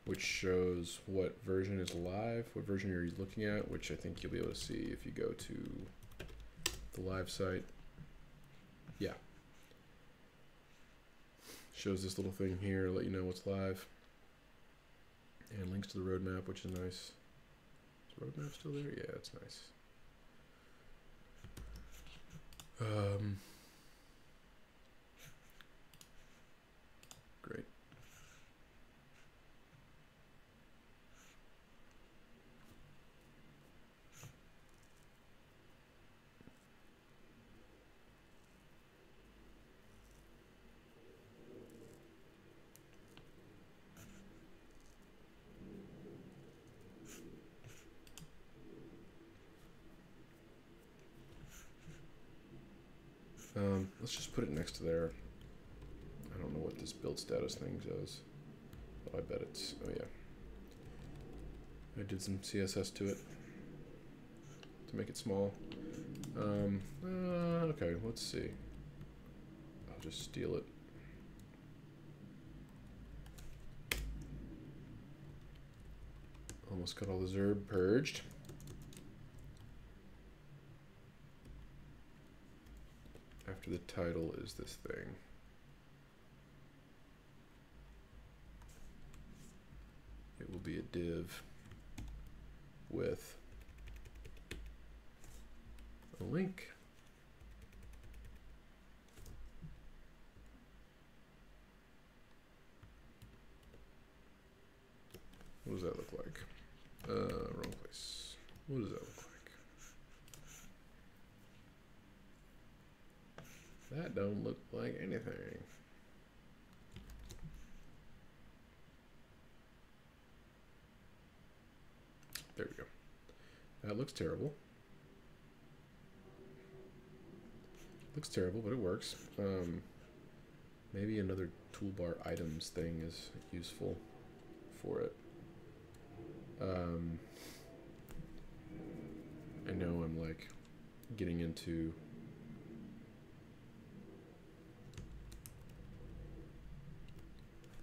which shows what version is live, what version you're looking at, which I think you'll be able to see if you go to the live site. Yeah. Shows this little thing here, let you know what's live. And links to the roadmap, which is nice. Is the roadmap still there? Yeah, it's nice. Great. Let's just put it next to there. I don't know what this build status thing does. Oh, I bet it's, oh yeah. I did some CSS to it to make it small. Okay, let's see. I'll just steal it. Almost got all the Zurb purged. After the title is this thing. It will be a div with a link. What does that look like? Wrong place. What does that look like? That don't look like anything. There we go. That looks terrible. Looks terrible, but it works. Maybe another toolbar items thing is useful for it. I know I'm like getting into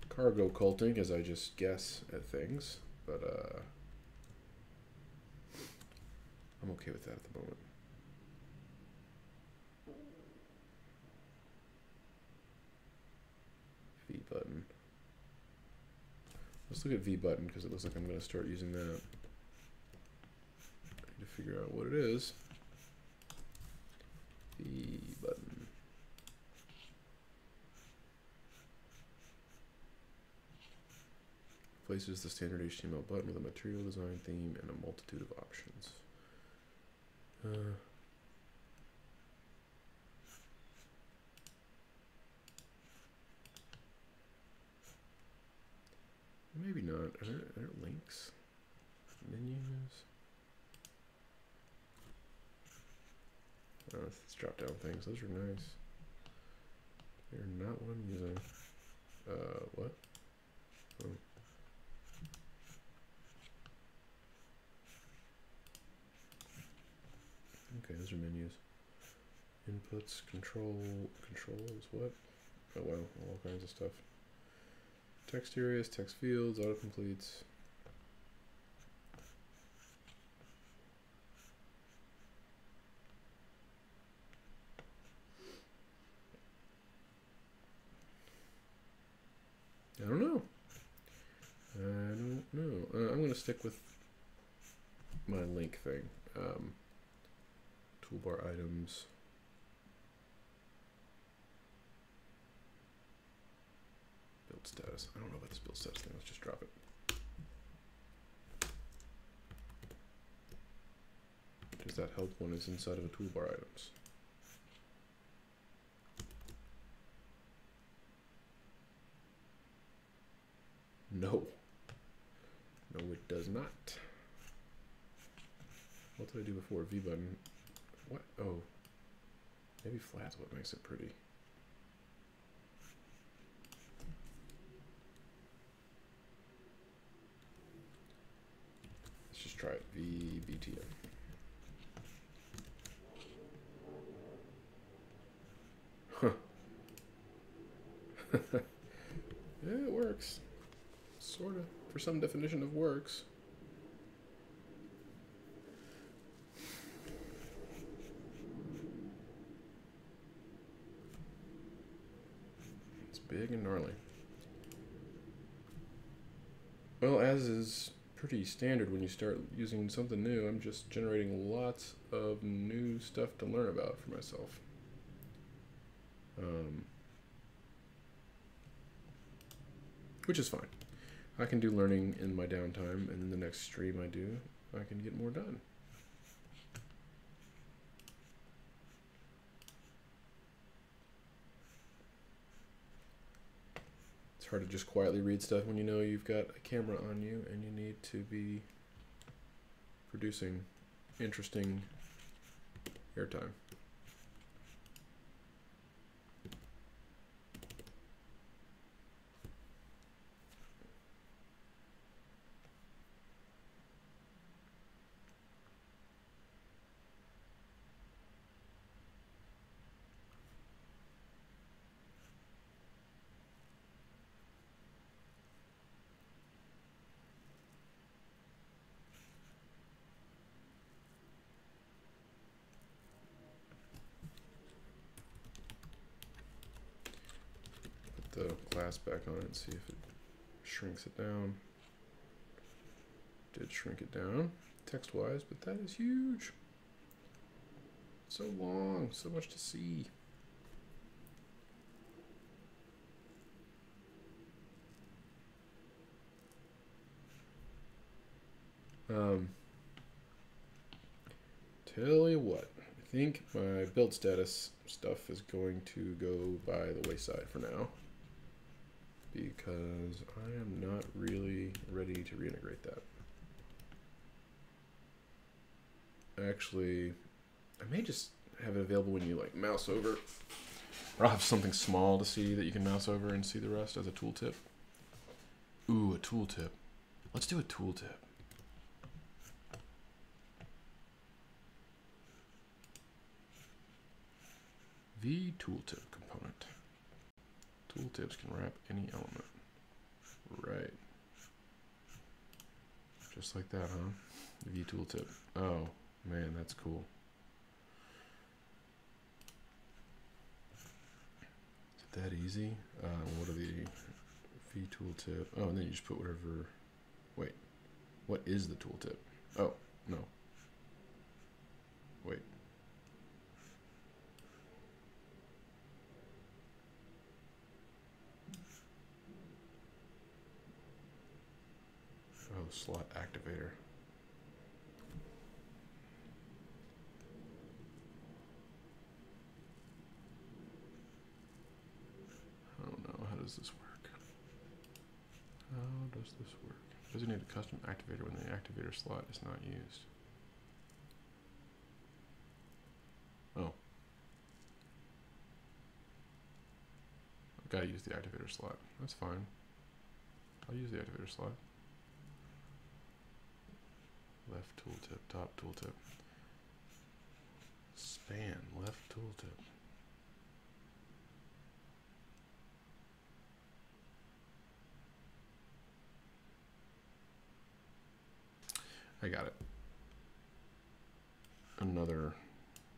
cargo culting as I just guess at things, but I'm okay with that at the moment. V button. Let's look at V button because it looks like I'm going to start using that. I need to figure out what it is. V button. Places the standard HTML button with a material design theme and a multitude of options. Maybe not. Are there links? Menus? Oh, it's drop down things. Those are nice. They're not what I'm using. What? Oh. Okay, those are menus. Inputs, controls, what? Oh wow, all kinds of stuff. Text areas, text fields, autocompletes. I don't know. I'm going to stick with my link thing. Toolbar items. Build status. I don't know about this build status thing. Let's just drop it. Does that help when it's inside of a toolbar items? No. No, it does not. What did I do before? V button. What? Oh. Maybe flat's what makes it pretty. Let's just try it. VBTM. Huh. Yeah, it works. Sort of. For some definition of works. It's big and gnarly. Well, as is pretty standard when you start using something new, I'm just generating lots of new stuff to learn about for myself. Which is fine. I can do learning in my downtime, and then the next stream I do, I can get more done. It's hard to just quietly read stuff when you know you've got a camera on you and you need to be producing interesting airtime. The class back on it and see if it shrinks it down. Did shrink it down text-wise, but that is huge. So long, so much to see. Tell you what, I think my build status stuff is going to go by the wayside for now, because I am not really ready to reintegrate that. Actually, I may just have it available when you like mouse over, or I'll have something small to see that you can mouse over and see the rest as a tooltip. Ooh, a tooltip. Let's do a tooltip. The tooltip component. Tooltips can wrap any element. Right. Just like that, huh? V tooltip. Oh, man, that's cool. Is it that easy? What are the V tooltip? Oh, and then you just put whatever. Wait, what is the tooltip? Oh, no. Wait. Oh, slot activator. I don't know. How does this work? How does this work? Does it need a custom activator when the activator slot is not used? Oh. got to use the activator slot. That's fine. I'll use the activator slot. Left tooltip, top tooltip. Span, left tooltip. I got it. Another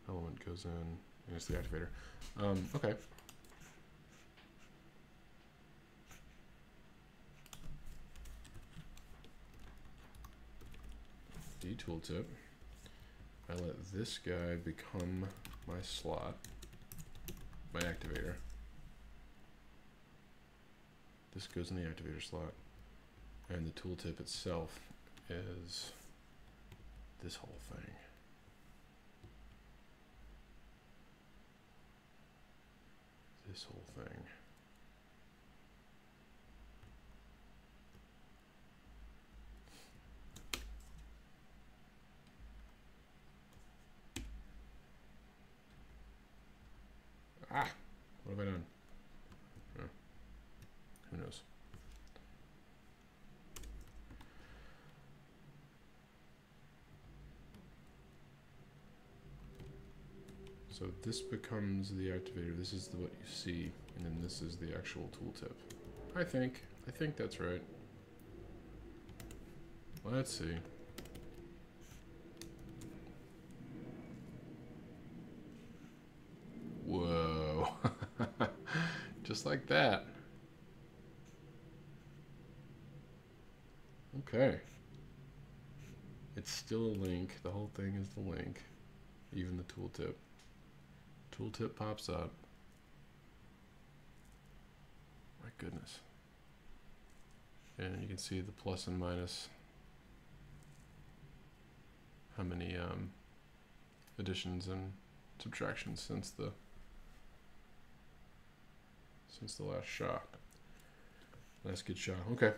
element goes in, and it's the activator. Okay. D tooltip. I let this guy become my slot, my activator. This goes in the activator slot, and the tooltip itself is this whole thing. This whole thing. Ah, what have I done? Oh, who knows? So this becomes the activator. This is what you see, and then this is the actual tooltip. I think that's right. Let's see. Whoa. Just like that. Okay. It's still a link. The whole thing is the link. Even the tooltip. Tooltip pops up. My goodness. And you can see the plus and minus. How many additions and subtractions since the last shot. Last good shot. Okay.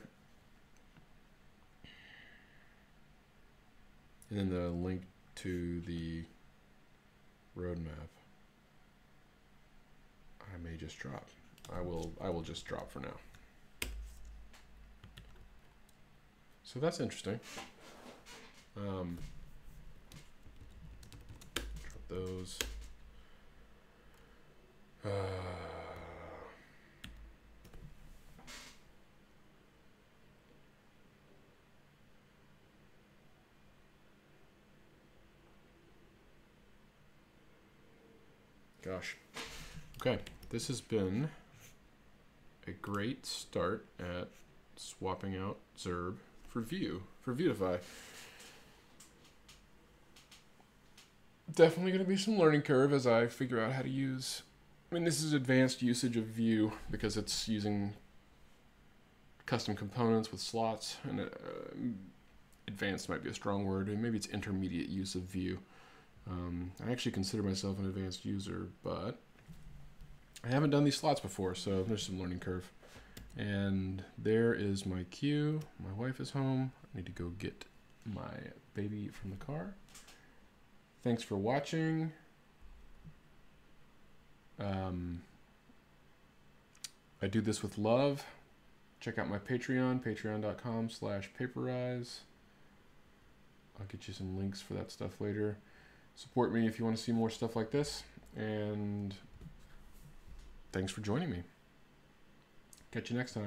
And then the link to the roadmap. I may just drop. I will just drop for now. So that's interesting. Drop those. Gosh. Okay, this has been a great start at swapping out Zurb for Vuetify. Definitely going to be some learning curve as I figure out how to use. I mean, this is advanced usage of Vue because it's using custom components with slots, and advanced might be a strong word, and maybe it's intermediate use of Vue. I actually consider myself an advanced user, but I haven't done these slots before, so there's some learning curve. And there is my queue. My wife is home. I need to go get my baby from the car. Thanks for watching. I do this with love. Check out my Patreon, patreon.com/Paperize. I'll get you some links for that stuff later. Support me if you want to see more stuff like this. And thanks for joining me. Catch you next time.